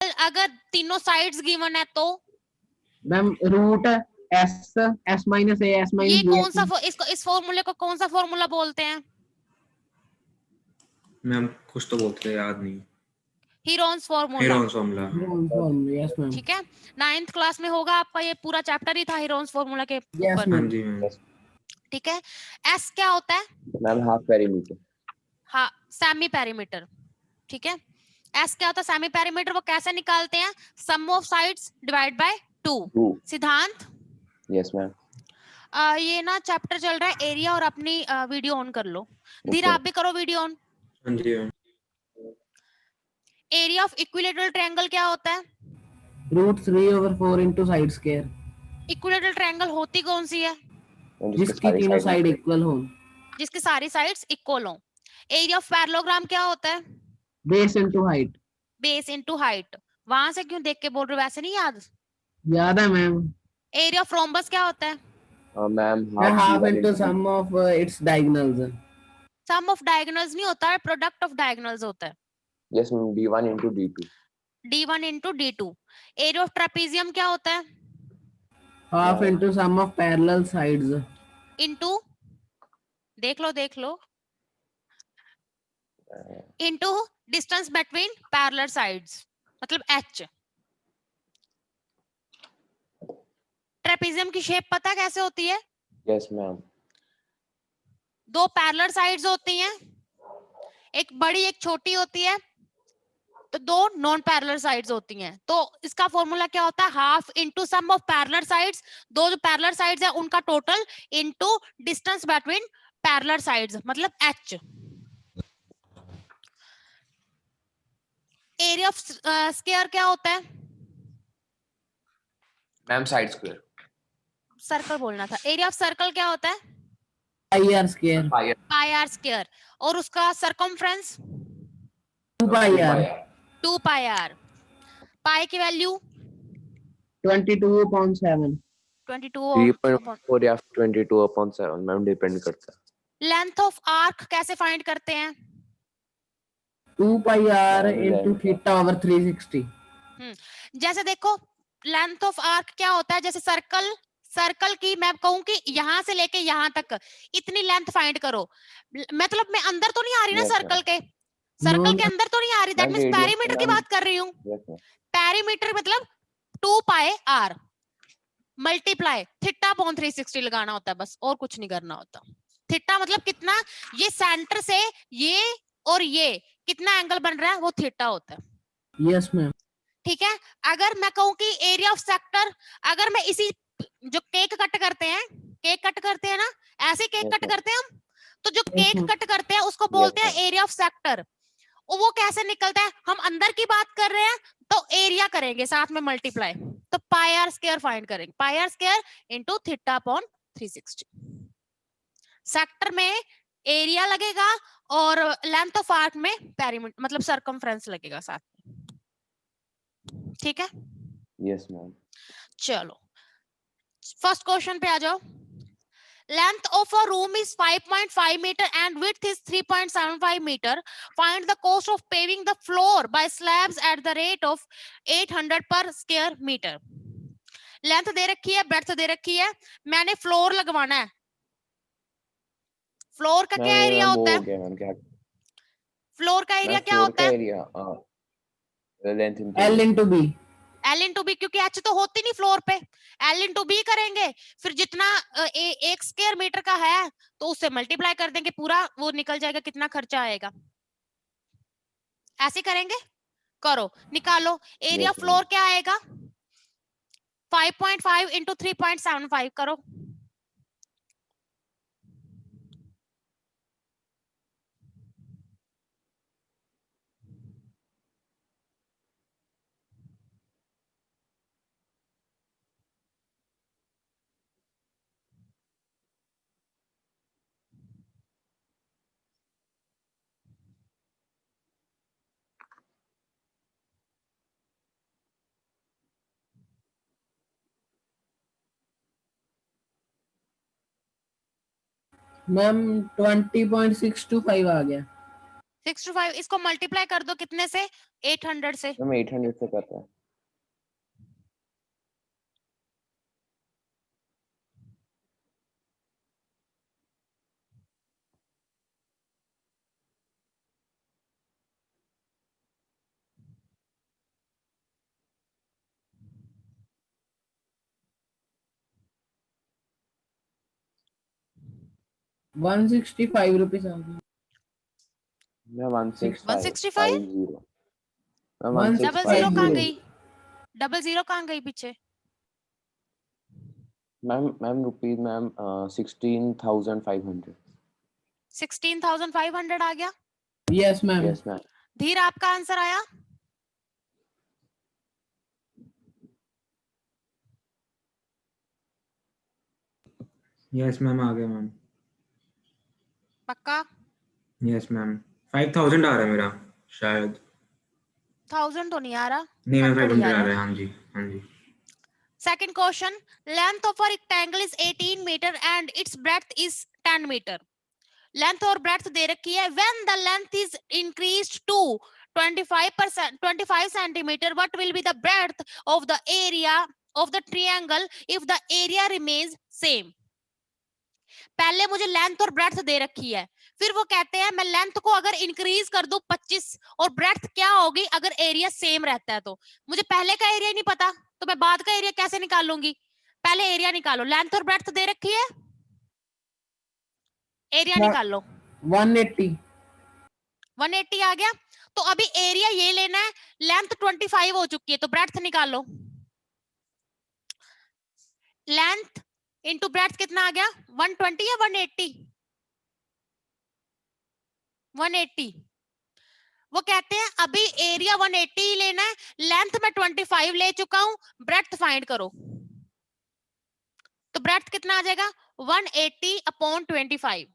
अगर तीनों sides given है तो ma'am root s s minus a s ये माइनस कौन सा इसको इस फॉर्मूले को कौन सा फॉर्मूला बोलते हैं? मैम कुछ तो बोलते हैं, याद नहीं। Heron's formula. Heron's formula. Yes ma'am. ठीक है, 9th क्लास में होगा आपका, ये पूरा चैप्टर ही था हीरोन्स फॉर्मूला के यस ऊपर। हाँ जी मैम। ठीक है, एस क्या होता है? Ma'am half perimeter. हाँ, सेमी पेरीमीटर। ठीक है, एस क्या होता है? Semi perimeter. वो कैसे निकालते हैं? सम ऑफ साइड्स डिवाइड बाय 2। सिद्धांत? Yes ma'am. ये ना चैप्टर चल रहा है एरिया, और अपनी वीडियो ऑन कर लो। धीरे आप भी करो वीडियो ऑन। हाँ जी ma'am. Area of equilateral triangle क्या होता है? Root 3/4 into side square. Equilateral triangle होती कौन सी है? जिसकी तीनों साइड इक्वल हो। जिसकी सारी साइड्स इक्वल हो। एरिया ऑफ पैरेललोग्राम क्या होता है? Base into height. Base into height. वहां से क्यों देख के बोल रहे हो, वैसे नहीं याद? याद है मैम। एरिया ऑफ रोम्बस क्या होता है? Ma'am half into sum of its diagonals. Sum of diagonals नहीं होता है, प्रोडक्ट ऑफ डायगोनल्स होता है। Yes ma'am, d1 into d2। d1 into d2। Area of trapezium क्या होता है? Half into sum of parallel sides. Into, देख लो, into distance between parallel sides, मतलब h। ट्रेपेजियम की शेप पता कैसे होती है? Yes ma'am. दो पैरेलल साइड्स होती हैं, एक बड़ी एक छोटी होती है, तो दो नॉन पैरेलल साइड्स होती हैं। तो इसका फॉर्मूला क्या होता है? Half into sum of parallel sides, दो जो पैरेलल साइड्स है उनका total, into distance between parallel sides, मतलब h। एरिया ऑफ स्क्वायर क्या होता है? Ma'am side square. सर्कल बोलना था। एरिया ऑफ सर्कल क्या होता है? Pi r square. Pi r square. और उसका circumference 2 pi r. 2 pi r. Pi की वैल्यू 22/7। 22। 3.4 या 22/7 मैम, डिपेंड करता है। लेंथ ऑफ आर्क कैसे फाइंड करते हैं? 2 pi are into theta over 360। जैसे देखो, लेंथ ऑफ आर्क क्या होता है? जैसे सर्कल की मैं कहूं कि यहां से लेके यहां तक इतनी लेंथ फाइंड करो, मतलब मैं अंदर तो नहीं आ रही ना सर्कल के, सर्कल के अंदर तो नहीं आ रही, दैट मींस पेरीमीटर की बात कर रही हूँ। पेरीमीटर मतलब 2 pi are multiply theta upon 360 लगाना होता है बस, और कुछ नहीं करना होता। थीटा मतलब कितना, ये सेंटर से ये और ये कितना एंगल बन रहा है, वो थीटा होता है। Yes ma'am. ठीक है, अगर मैं कहूं कि एरिया ऑफ सेक्टर, अगर मैं इसी जो केक कट करते हैं ना, ऐसे केक कट करते हैं हम, तो जो केक कट करते हैं उसको बोलते हैं एरिया ऑफ सेक्टर। और वो कैसे निकलता है? हम अंदर की बात कर रहे हैं तो एरिया करेंगे साथ में मल्टीप्लाई, तो पाई आर स्क्वायर फाइंड करेंगे, pi r square into theta upon 360। Sector में एरिया लगेगा और लेंथ ऑफ आर्क में पेरीमीटर मतलब सरकमफ्रेंस लगेगा साथ में। ठीक है, यस मैम। चलो फर्स्ट क्वेश्चन पे आ जाओ। Length of a room is 5.5 meter and width is 3.75 meter. Find the cost of paving the floor by slabs at the rate of 800 per square meter. Length दे रखी है, breadth दे रखी है, मैंने फ्लोर लगवाना है। फ्लोर का क्या एरिया होता है? फ्लोर का एरिया क्या होता है? L into B. L into b, क्योंकि H तो होती नहीं फ्लोर पे, L इंटू बी करेंगे, फिर जितना एक स्क्वायर मीटर का है तो उससे मल्टीप्लाई कर देंगे, पूरा वो निकल जाएगा कितना खर्चा आएगा। ऐसे करेंगे, करो निकालो। एरिया फ्लोर क्या आएगा? 5.5 इंटू 3.75 करो। मैम 20.625 आ गया। 6 to 5 इसको मल्टीप्लाई कर दो कितने से? 800 से। मैम 800 से करता है। ₹165 आ गया। मैं 165 165? 50 मैं One डबल 165 जीरो कहाँ 165 गई? डबल जीरो कहाँ गई पीछे? Ma'am rupees ma'am 16,500। 16,500 आ गया। Yes ma'am. Yes ma'am. धीर आपका आंसर आया? यस मैम आ गया मैम। पक्का? यस मैम 5,000 आ रहा है मेरा शायद। 1000 तो नहीं आ रहा, नहीं मैम 100 ही 500 आ आ रहा रहा है। है। हाँ जी हाँ जी। Second question, length of a rectangle is 18 meter and its breadth is 10 meter. Length और breadth दे रखी है। When the length is increased to 25 centimeter, what will be the breadth of the area of the triangle if the area remains same? पहले मुझे length और breadth दे रखी है, फिर वो कहते हैं मैं लेंथ को अगर इंक्रीज कर दूं 25 और ब्रेड्थ क्या होगी अगर एरिया सेम रहता है। तो मुझे पहले का एरिया नहीं पता तो मैं बाद का एरिया कैसे निकाल लूंगी? पहले एरिया निकालो। लेंथ और ब्रेड्थ दे रखी है, एरिया निकाल लो। 180 180 आ गया। तो अभी एरिया ये लेना है, लेंथ 25 हो चुकी है तो ब्रेड्थ निकाल लो। लेंथ इंटू ब्रेड्थ कितना आ गया? 120 या 180? 180। वो कहते हैं अभी एरिया 180 ही लेना है, लेंथ में 25 ले चुका हूं, ब्रेड्थ फाइंड करो। तो ब्रेड्थ कितना आ जाएगा? 180 अपॉन 25।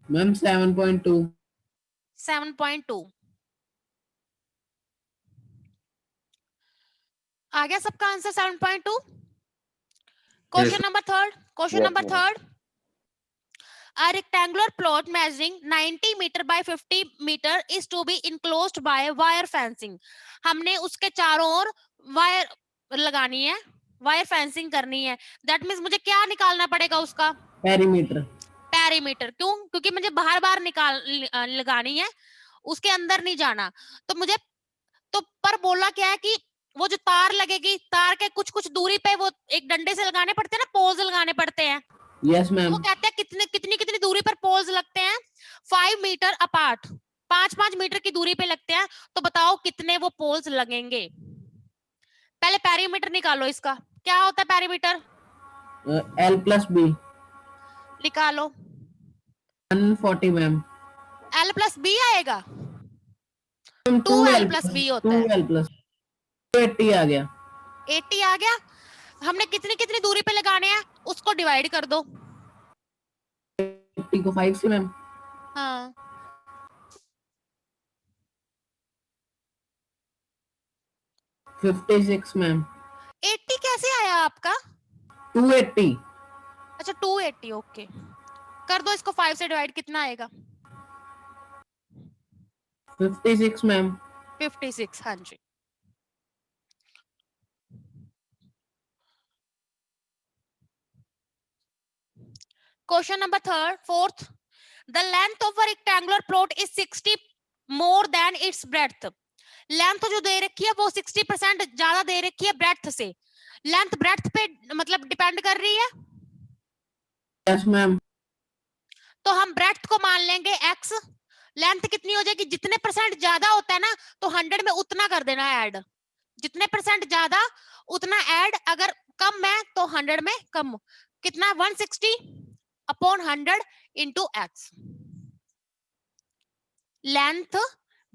मैम 7.2 7.2 आ गया सबका answer 7.2। Question number third. Question number third, a rectangular plot measuring 90 meter by 50 meter is to be enclosed by wire fencing। हमने उसके चारों ओर वायर लगानी है, वायर फेंसिंग करनी है। दैट मींस मुझे क्या निकालना पड़ेगा उसका? पेरीमीटर। पेरीमीटर। क्यों? क्योंकि मुझे बाहर बाहर लगानी है, उसके अंदर नहीं जाना। तो मुझे तो पर बोला क्या है कि वो जो तार लगेगी, तार के कुछ कुछ दूरी पे वो एक डंडे से लगाने पड़ते हैं ना, पोल्स लगाने पड़ते हैं। Yes ma'am. वो कहते हैं कितने कितनी कितनी दूरी पर पोल्स लगते हैं? 5 मीटर अपार्ट, 5 मीटर की दूरी पे लगते हैं। तो बताओ कितने वो पोल्स लगेंगे? पहले पेरीमीटर निकालो इसका। क्या होता है पेरीमीटर? L+B निकालो। 140 मैम। L+B आएगा? 2L 2L+B होता है। 2L+ 80 आ गया। 80 आ गया। हमने कितनी कितनी दूरी पे लगाने हैं उसको डिवाइड कर दो। 80 को 5 से मैम। हाँ 56 मैम। 80 कैसे आया आपका? 280 अच्छा 280, ओके। कर दो इसको 5 से डिवाइड, कितना आएगा? 56 मैम। 56, हाँ जी। Question number fourth, the length of a rectangular plot is 60 more than its breadth. Length जो दे रखी है वो 60% ज्यादा दे रखी है ब्रेड्थ से। लेंथ ब्रेड्थ पे मतलब डिपेंड कर रही है। Yes ma'am. तो हम ब्रेड्थ को मान लेंगे x। लेंथ कितनी हो जाएगी? जितने परसेंट ज्यादा होता है ना तो 100 में उतना कर देना ऐड। जितने परसेंट ज्यादा उतना ऐड, अगर कम है तो 100 में कम। कितना? 160 upon 100 into x. Length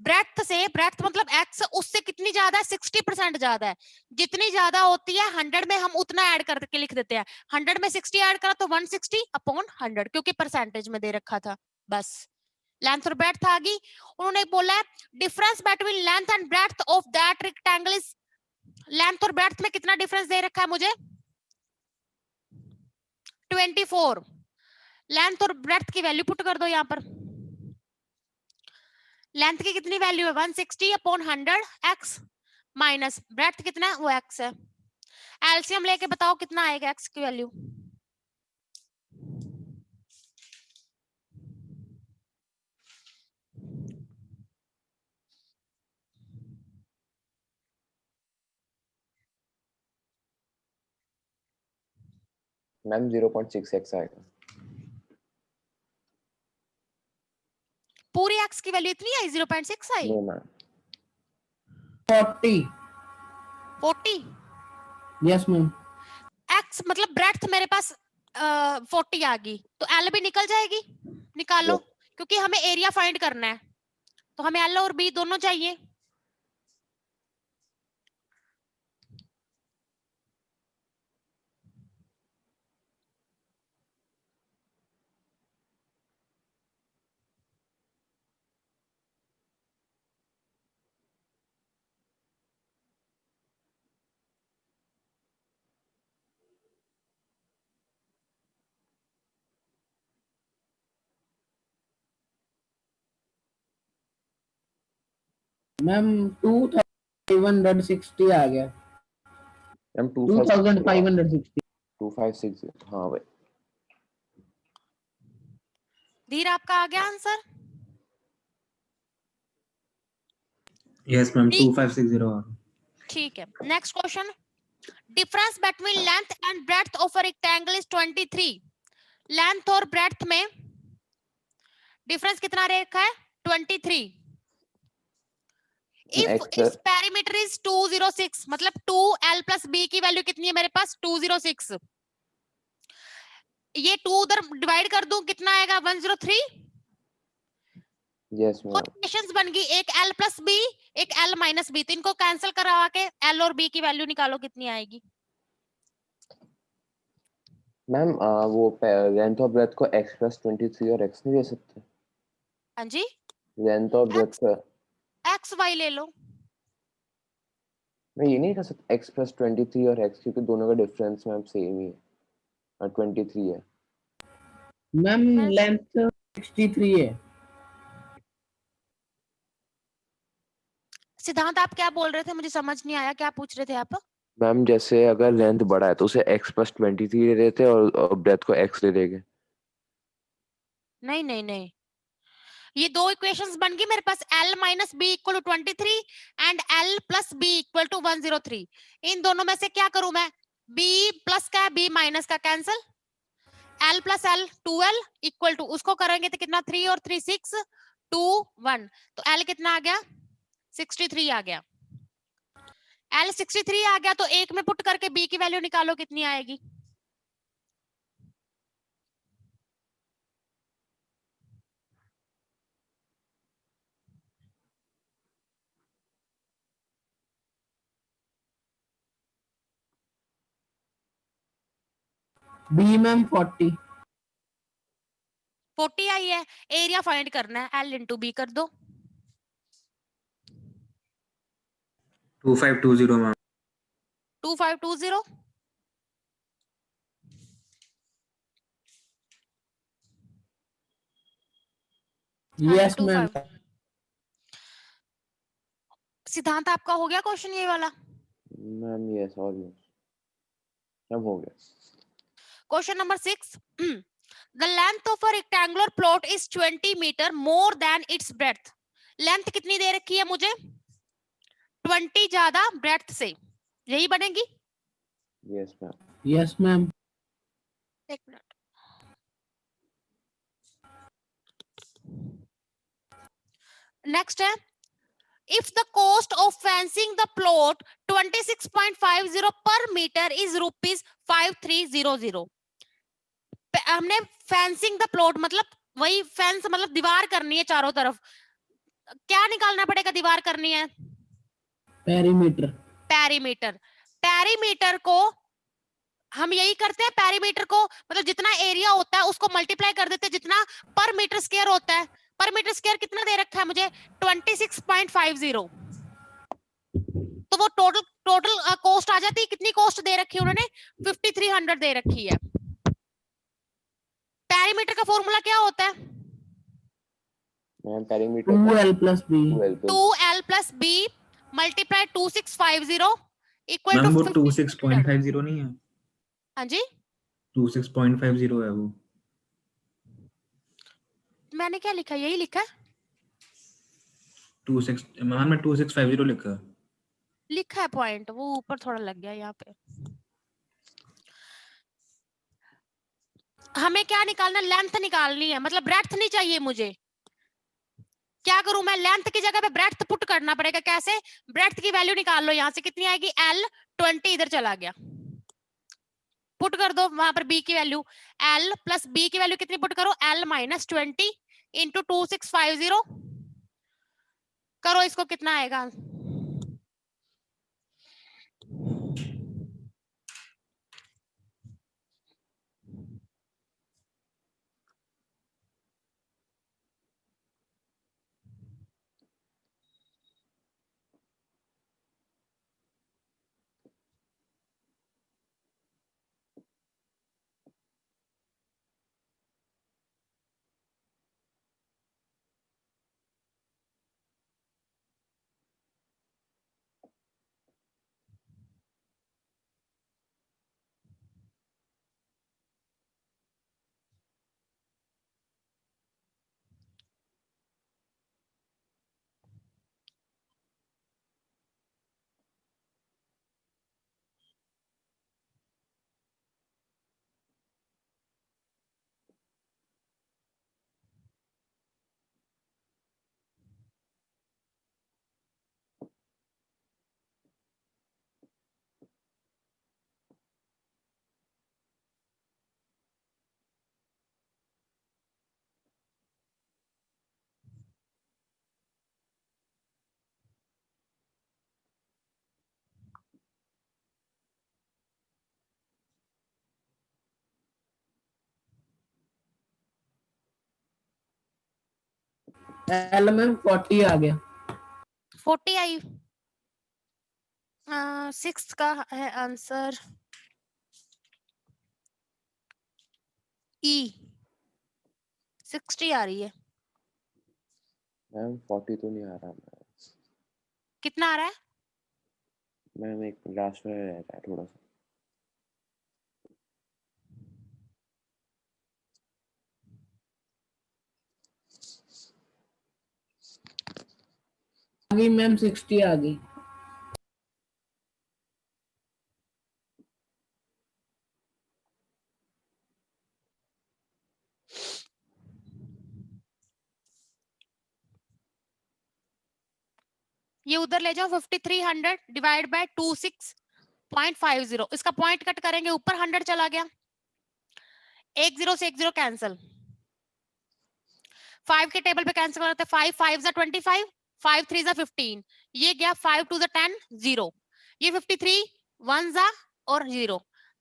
breadth से, ब्रेड्थ मतलब x, उससे कितनी ज्यादा है? 60% ज्यादा है। जितनी ज्यादा होती है 100 में हम उतना ऐड करके लिख देते हैं। 100 में 60 ऐड करा तो 160 अपॉन 100, क्योंकि परसेंटेज में दे रखा था। बस लेंथ और ब्रेड्थ आ गई। उन्होंने बोला है difference between length and breadth of that rectangle is. Length और ब्रेड्थ में कितना डिफरेंस दे रखा है मुझे? 24। लेंथ और ब्रेड्थ की वैल्यू पुट कर दो यहाँ पर। लेंथ की कितनी वैल्यू है 160 अपॉन 100 x माइनस ब्रेड्थ कितना है वो x है। एलसीएम लेके बताओ कितना आएगा x की वैल्यू। मैम 0.6x आएगा। पूरी x की वैल्यू इतनी आई 0.6 आई। No ma'am 40। 40 yes ma'am. x मतलब ब्रेड्थ मेरे पास 40 आ गई तो l भी निकल जाएगी। निकालो Yes. क्योंकि हमें एरिया फाइंड करना है तो हमें l और b दोनों चाहिए। मैम 2560 आ गया। मैम 2560। 2560 हाँ भाई। धीर आपका आ गया आंसर। यस मैम ठीक। 2560। ठीक है next question. Difference between length and breadth of a rectangle is 23। Length और ब्रेड्थ में डिफरेंस कितना रखा है 23। इफ इट्स पेरीमीटर इज 206 मतलब 2l प्लस b की वैल्यू कितनी है मेरे पास 206। ये 2 उधर डिवाइड कर दूं कितना आएगा 103। यस दो मैम। इक्वेशंस बन गई एक l प्लस b एक l माइनस b। तो इनको कैंसिल करवा के l और b की वैल्यू निकालो कितनी आएगी। मैम वो लेंथ और ब्रेथ को x प्लस 23 और x नहीं दे सकते। हाँ जी लेंथ और ब्रेथ का x y ले लो। मैं ये नहीं कर सकता x प्लस 23 और x क्योंकि दोनों का डिफरेंस मैम सेम ही है 23 है। मैम लेंथ 63 है। सिद्धांत आप क्या बोल रहे थे मुझे समझ नहीं आया क्या पूछ रहे थे आप। मैम जैसे अगर लेंथ बड़ा है तो उसे x प्लस 23 ले लेते और ब्रेथ को x ले लेंगे। नहीं नहीं नहीं ये दो इक्वेशंस बन गई मेरे पास l minus b equal to 23 and l plus B equal to 103। इन दोनों में से क्या करूं मैं b प्लस का b माइनस का cancel l plus l 2l equal to उसको करेंगे तो कितना 3 और 3 6 2 1 तो l कितना आ गया 63 आ गया। l 63 आ गया तो एक में पुट करके b की वैल्यू निकालो कितनी आएगी। B ma'am 40। 40 आई है एरिया फाइंड करना है l इंटू बी कर दो। 2520 मैम। 2520 yes ma'am. सिद्धांत आपका हो गया क्वेश्चन ये वाला। मैम यस ऑलमोस्ट मैम हो गया। Question number 6 the length of a rectangular plot is 20 metre more than its breadth. Length कितनी दे रखी है मुझे 20 ज्यादा ब्रेड्थ से यही बनेगी। Yes ma'am. Yes ma'am. एक मिनट नेक्स्ट है if the cost of fencing the plot 26.50 per meter is rupees 5300। हमने फेंसिंग द प्लॉट मतलब वही फेंस मतलब दीवार करनी है चारों तरफ। क्या निकालना पड़ेगा दीवार करनी है पेरीमीटर। पेरीमीटर। पेरीमीटर को हम यही करते हैं पेरीमीटर को मतलब जितना एरिया होता है उसको मल्टीप्लाई कर देते हैं जितना पर मीटर स्क्वायर होता है। पर मीटर स्क्वायर कितना दे रखा है मुझे 26.50। तो वो टोटल कॉस्ट आ जाती है कितनी कॉस्ट दे रखी है उन्होंने 5300 दे रखी है। पेरीमीटर का फॉर्मूला क्या होता है? Ma'am perimeter 2L plus B. 2L plus 2L plus B multiply 2650 equal ma'am to वो 1500। 26.50 नहीं है, हाँ जी, 26.50 है वो। मैंने क्या लिखा, यही लिखा है, 26 मैम मैं 2650 लिखा है। लिखा है पॉइंट, वो ऊपर थोड़ा लग गया यहाँ पे। हमें क्या निकालना, लेंथ निकालनी है, मतलब ब्रेड्थ नहीं चाहिए मुझे। क्या करूं मैं, लेंथ की जगह पे ब्रेड्थ पुट करना पड़ेगा। कैसे? ब्रेड्थ की वैल्यू निकाल लो, यहाँ से कितनी आएगी, L 20 इधर चला गया, पुट कर दो वहां पर B की वैल्यू, L प्लस B की वैल्यू कितनी पुट करो, L माइनस 20 इंटू 2650 करो, इसको कितना आएगा? L में 40 आ गया। 40 आई। 6 का है आंसर E, 60 आ रही है। मैम 40 तो नहीं आ रहा मैम। कितना आ रहा है? मैम एक लास्ट में रह रहा है थोड़ा सा। आ गई मैम, 60 आ गई। ये उधर ले जाओ, 5300 डिवाइड बाय 26.50, इसका पॉइंट कट करेंगे, ऊपर 100 चला गया, एक जीरो से एक जीरो कैंसिल, 5 के टेबल पे कैंसिल करते हैं, 5 5 जा 25, 5 3 जा 15, ये गया 5 2 जा 10 0, ये 53 1 जा और 0,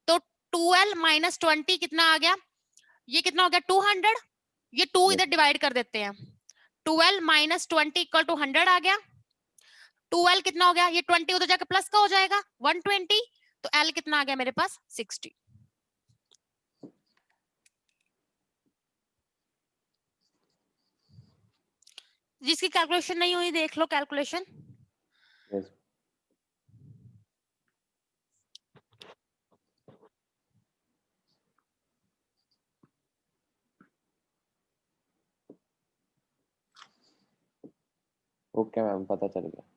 तो 12 माइनस 20 कितना आ गया, ये कितना हो गया 200, ये 2 इधर डिवाइड कर देते हैं, 12 माइनस 20 इक्वल टू 100 आ गया, 2L कितना हो गया, ये 20 उधर जाकर प्लस का हो जाएगा 120, तो L कितना आ गया मेरे पास 60। जिसकी कैलकुलेशन नहीं हुई देख लो कैलकुलेशन। यस ओके मैम, पता चल गया।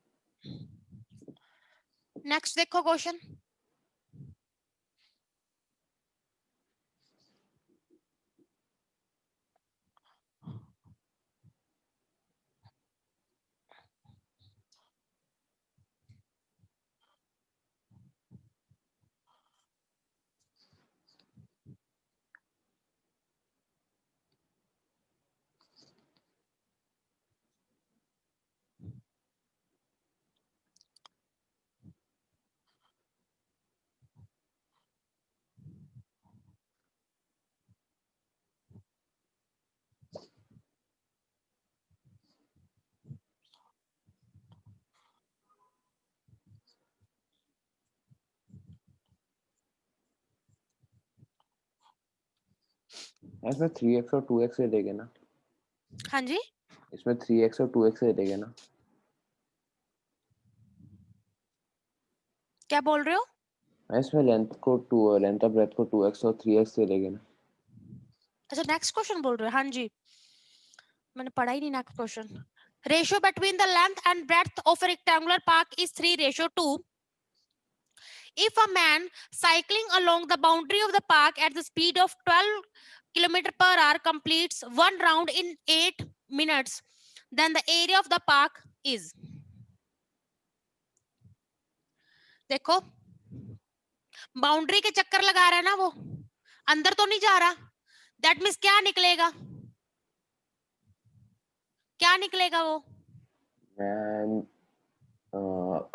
नेक्स्ट देखो क्वेश्चन, इसमें 3x और 2x ले लेंगे ना, हाँ जी, इसमें 3x और 2x ले लेंगे ना। क्या बोल रहे हो? इसमें लेंथ और ब्रेथ को 2x और 3x ले लेंगे ना। अच्छा, नेक्स्ट क्वेश्चन बोल रहे हो? हाँ जी, मैंने पढ़ा ही नहीं next question. Ratio between the length and breadth of a rectangular park is 3:2. If a man cycling along the boundary of the park at the speed of 12 km per hour completes one round in 8 minutes, then the area of the park is. देखो, boundary के चक्कर लगा रहा है ना वो, अंदर तो नहीं जा रहा। दैट मीन्स क्या निकलेगा? क्या निकलेगा वो? Ma'am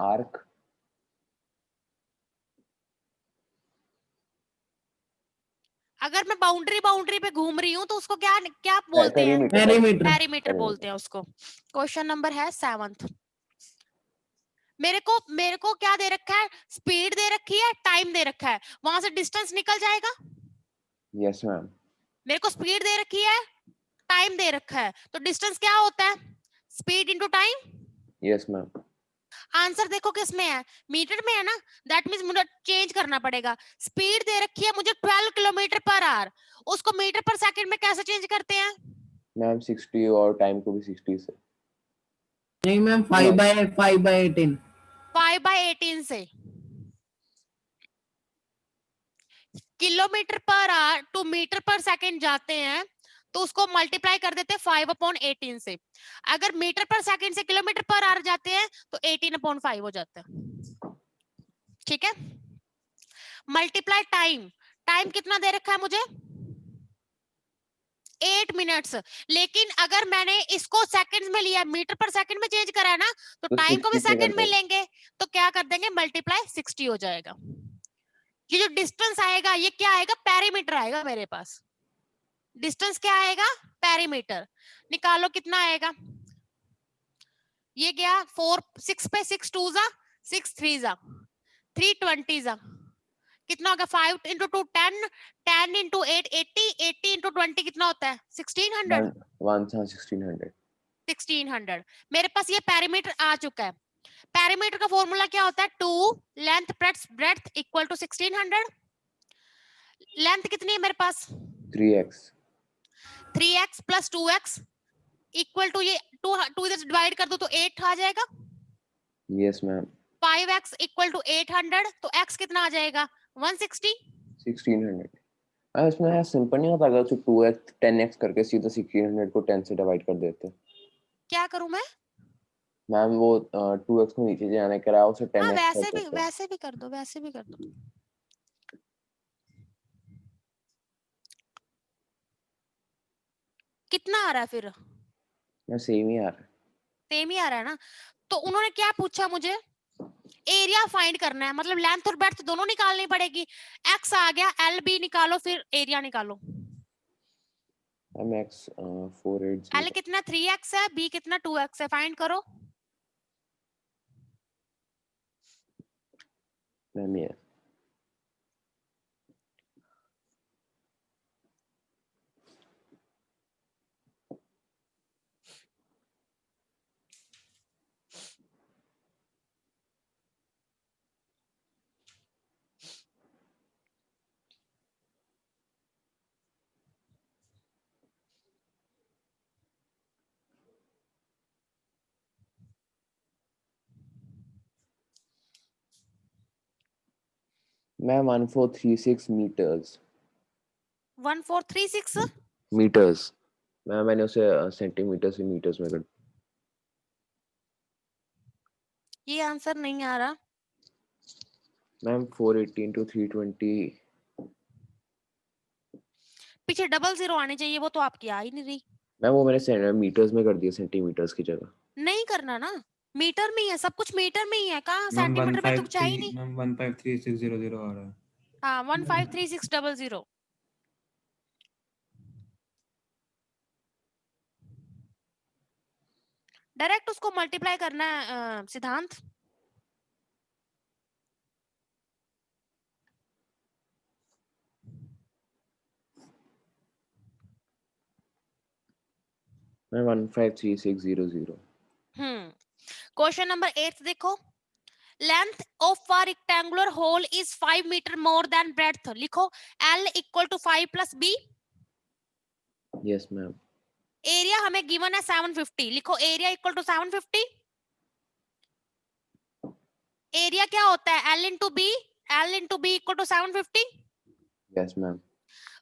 arc. अगर मैं बाउंड्री पे घूम रही हूँ तो उसको क्या क्या बोलते हैं? पेरीमीटर। पेरीमीटर बोलते हैं उसको। क्वेश्चन नंबर है 7th। मेरे को क्या दे रखा है? स्पीड दे रखी है, टाइम दे रखा है, वहां से डिस्टेंस निकल जाएगा। Yes ma'am. मेरे को स्पीड दे रखी है, टाइम दे रखा है, तो डिस्टेंस क्या होता है? Speed into time. Yes ma'am. Answer देखो किस में है, मीटर में है ना। दैट मीन्स मुझे चेंज करना पड़ेगा। स्पीड दे रखी है मुझे 12 किलोमीटर पर आवर, उसको मीटर पर सेकंड में कैसे चेंज करते हैं? मैम 60 और टाइम को भी 60 से। नहीं मैम, 5/18। 5/18 से। Kilometre per hour to metre per second जाते हैं तो उसको मल्टीप्लाई कर देते हैं 5/18 से। अगर मीटर पर सेकंड से किलोमीटर पर आवर जाते हैं तो 18/5 हो जाता है। ठीक है, मल्टीप्लाई टाइम। टाइम कितना दे रखा है मुझे? 8 मिनट्स। लेकिन अगर मैंने इसको सेकंड्स में लिया, मीटर पर सेकंड में चेंज करा ना, तो तो टाइम को भी 60 से कर सेकंड में दो। लेंगे, तो क्या कर देंगे? मल्टीप्लाई 60 हो जाएगा। ये जो डिस्टेंस आएगा ये क्या आएगा? पेरीमीटर आएगा मेरे पास। डिस्टेंस क्या आएगा? पेरीमीटर। निकालो कितना आएगा? ये क्या? 6 पे 6 2 जा 6 3 जा 320 जा कितना होगा? 5 इंटू 2 10, 10 इंटू 8 80, 80 इंटू 20 कितना होता है? 1600। 1600। 1600 मेरे पास ये पेरीमीटर आ चुका है। पेरीमीटर का फॉर्मूला क्या होता है? 2 length plus breadth equal to 1600। Length कितनी है मेरे पास? 3x। 3x plus 2x equal to, ये 2 इधर डिवाइड कर दो तो 8 आ जाएगा। Yes ma'am. 5x equal to 800, तो x कितना आ जाएगा? 160। 1600। इसमें यार सिंपल नहीं होता अगर 2x 10x करके सीधा 1600 को 10 से डिवाइड कर देते। क्या करूं मैं? मैम वो 2x को नीचे जाने कराया उसे हाँ, 10x कर वैसे देते हैं। भी कर दो, वैसे भी कर दो। कितना आ रहा है फिर? मैं सेम ही यार। सेम ही आ रहा है ना। तो उन्होंने क्या पूछा मुझे? एरिया फाइंड करना है, मतलब लेंथ और ब्रेड्थ दोनों निकालनी पड़ेगी। x आ गया, एल बी निकालो, फिर एरिया निकालो। Ma'am x 480। एल कितना? 3x है, बी कितना? 2x है, फाइंड करो। मैम ये मैम 1436 मीटर्स। 1436 मीटर्स। मैंने उसे सेंटीमीटर से मीटर्स में कर। ये आंसर नहीं आ रहा। Ma'am 480 into 320। पीछे डबल जीरो आनी चाहिए, वो तो आपकी आ ही नहीं रही। मैम वो मैंने मीटर्स में कर दिया सेंटीमीटर्स की जगह। नहीं करना ना, मीटर में ही है, सब कुछ मीटर में ही है, कहाँ मैम सेंटीमीटर में तो कुछ है ही नहीं। 153600 आ रहा है। हाँ, 153600। डायरेक्ट उसको मल्टीप्लाई करना है सिद्धांत। मैं 153600. क्वेश्चन नंबर 8 देखो, length of a rectangular hall is 5 metre more than breadth, लिखो L equal to 5 plus B। Yes ma'am. Area हमें गिवन है 750, लिखो एरिया इक्वल टू 750। एरिया क्या होता है, L into B, L into B equal to 750। Yes ma'am.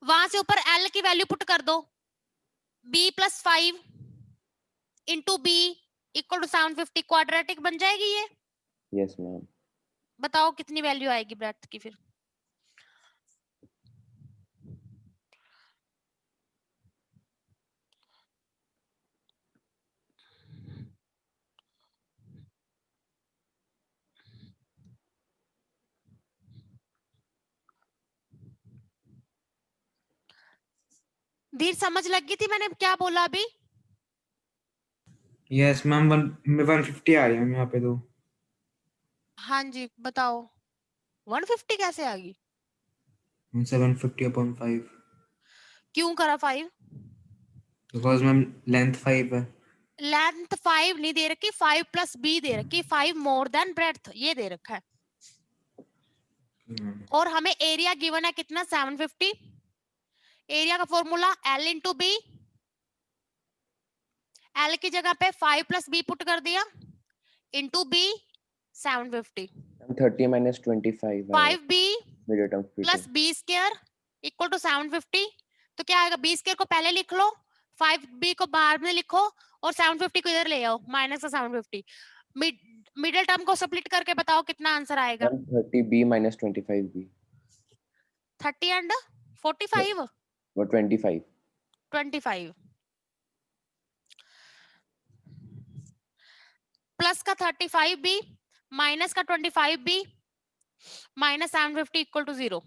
वहां से ऊपर L की वैल्यू पुट कर दो, B plus 5 into B equal to 750, quadratic बन जाएगी ये। Yes ma'am. बताओ कितनी वैल्यू आएगी ब्रेड्थ की फिर। धीर समझ लग गई थी मैंने क्या बोला अभी? यस मैम 150 आ रही है यहाँ पे तो। हाँ जी बताओ 150 कैसे आ गई? 750/5 क्यों करा 5? बिकॉज मैम लेंथ 5 है। लेंथ 5 नहीं दे रखी, 5 प्लस बी दे रखी, 5 मोर देन ब्रेड्थ ये दे रखा है। और हमें एरिया गिवन है कितना, 750। एरिया का formula L into B, L की जगह पे 5 प्लस बी पुट कर दिया into B 750। 30 minus 25 5b middle term plus B square equal to 750। तो क्या आएगा, बी स्क्वायर को पहले लिख लो, 5b को बाद में लिखो और 750 को इधर ले आओ माइनस 750। मिडिल टर्म को स्प्लिट करके बताओ कितना आंसर आएगा। 30b minus 25b 30 एंड 45 वो 25. 25 प्लस का 35b माइनस का 25b minus 750 equal to 0।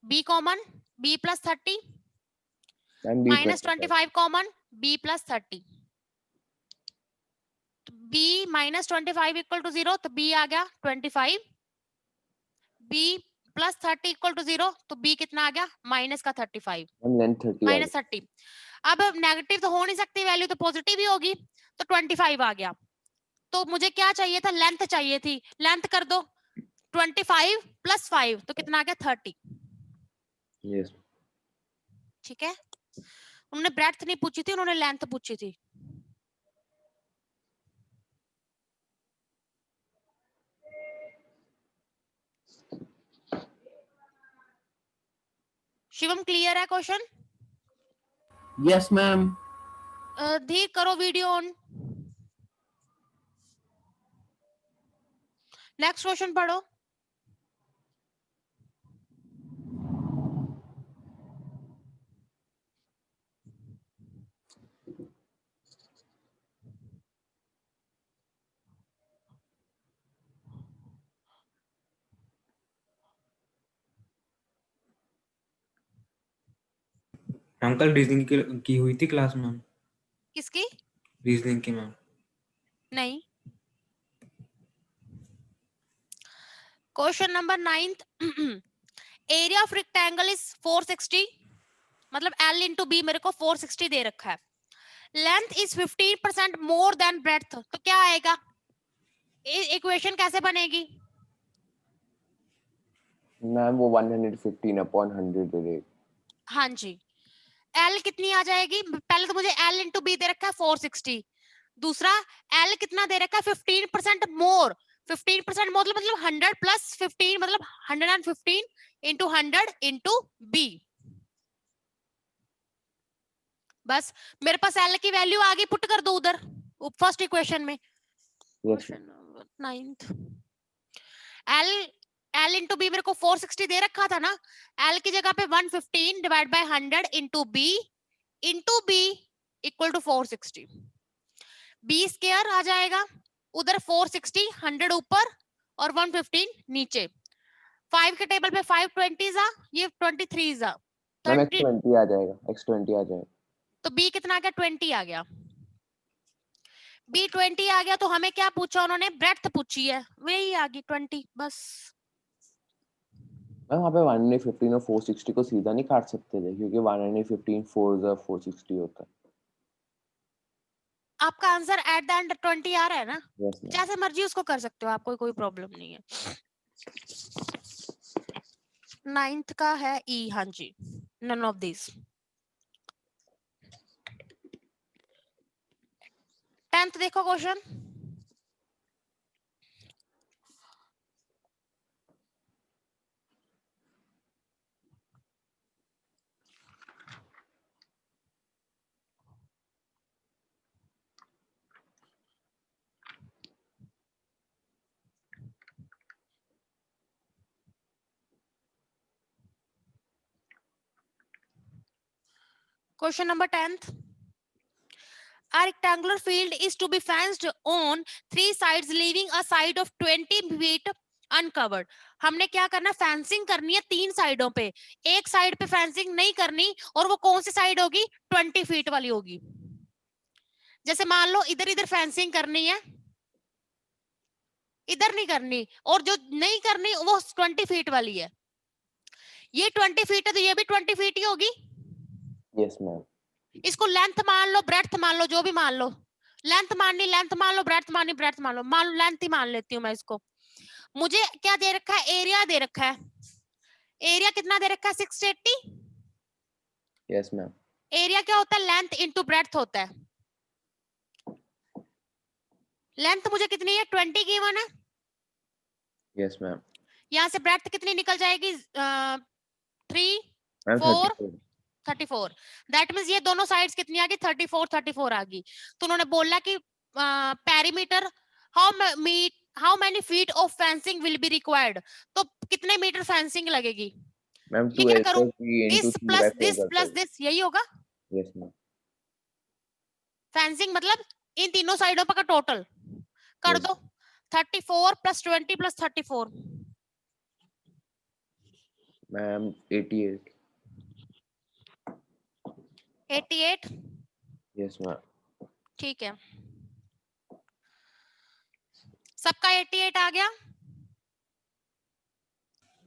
b common, b plus 30 and b minus 25 common, b plus 30। b minus 25 equal to 0 तो b आ गया 25। b प्लस 30 इक्वल टू 0 तो b कितना आ गया, minus का 35 and then 30 माइनस 30। अब नेगेटिव तो हो नहीं सकती वैल्यू, तो पॉजिटिव ही होगी, तो 25 आ गया। तो मुझे क्या चाहिए था, लेंथ चाहिए थी, लेंथ कर दो 25 प्लस 5 तो कितना आ गया 30। yes ठीक है, उन्होंने ब्रेड्थ नहीं पूछी थी, उन्होंने लेंथ पूछी थी। शिवम क्लियर है क्वेश्चन? Yes ma'am. धीर करो वीडियो ऑन। नेक्स्ट क्वेश्चन पढ़ो। अंकल रीजनिंग की हुई थी क्लास में? किसकी? रीजनिंग की मैम। नहीं। Question number 9th, area of rectangle is 460, मतलब L इंटू बी मेरे को 460 दे रखा है। Length is 15% more than breadth, तो क्या आएगा, इक्वेशन कैसे बनेगी? मैम वो 115 upon 100 दे देगा। हाँ जी, L कितनी आ जाएगी, पहले तो मुझे L इंटू बी दे रखा है 460, दूसरा L कितना दे रखा है 15% मोर, 15% मतलब 100 प्लस 15 मतलब 115 इंटू 100 इंटू बी। बस मेरे पास L की वैल्यू आ गई, पुट कर दो उधर फर्स्ट इक्वेशन में। yes question number 9th, L into B मेरे को 460 दे रखा था ना, L की जगह पे 115 divide by 100 into B equal to 460। B square आ जाएगा, उधर 460 100 ऊपर और 115 नीचे। 5 के टेबल पे 5 20 जा, ये 23 जा, मैम 30 x20 आ जाएगा, x20 आ जाएगा। तो बी कितना आ गया, 20 आ गया। बी 20 आ गया, तो हमें क्या पूछा उन्होंने, ब्रेड्थ पूछी है, वही आ गई 20 बस। मैम वहाँ पे 115 और 460 को सीधा नहीं काट सकते थे, क्योंकि 115 4 460 होता है। आपका आंसर एट द एंड 20 आ रहा है ना, Yes, ma'am. जैसे मर्जी उसको कर सकते हो आप, कोई प्रॉब्लम नहीं है। 9th का है ई, हाँ जी, नन ऑफ दिस। 10th देखो question. Question number 10th. A rectangular field is to be fenced on 3 sides, leaving a side of 20 feet uncovered. हमने क्या करना, फेंसिंग करनी है 3 साइडों पे, एक साइड पे फेंसिंग नहीं करनी, और वो कौन सी साइड होगी, 20 फीट वाली होगी। जैसे मान लो इधर इधर फेंसिंग करनी है, इधर नहीं करनी, और जो नहीं करनी वो 20 फीट वाली है। ये 20 फीट है तो ये भी 20 फीट ही होगी। Yes, ma'am. इसको लेंथ मान लो, ब्रेड्थ मान लो, जो भी मान लो, लेंथ माननी लेंथ मान लो, ब्रेड्थ माननी ब्रेड्थ मान लो, लेंथ ही मान लेती हूँ मैं इसको। मुझे क्या दे रखा है, एरिया दे रखा है। एरिया कितना दे रखा है, 680। Yes, ma'am. एरिया क्या होता है, लेंथ इंटू ब्रेड्थ होता है। लेंथ मुझे कितनी है, 20 गिवन है। Yes, ma'am. यहाँ से ब्रेड्थ कितनी निकल जाएगी, 3 Ma'am, 4 34. 34। दैट मींस ये दोनों साइड्स कितनी आ गई, 34 आ गई। तो उन्होंने बोला कि perimeter, how many feet of fencing will be required, तो कितने मीटर फेंसिंग लगेगी। Ma'am, ये 2 क्या L करूं, plus B into this 3 plus by 4 this करता प्लस है. दिस, यही होगा Yes, ma'am. फेंसिंग, मतलब इन तीनों साइडों पर का टोटल कर Yes. दो। 34 plus 20 plus 34, Ma'am, 88. 88। Yes, ma'am. ठीक है, सबका 88 आ गया,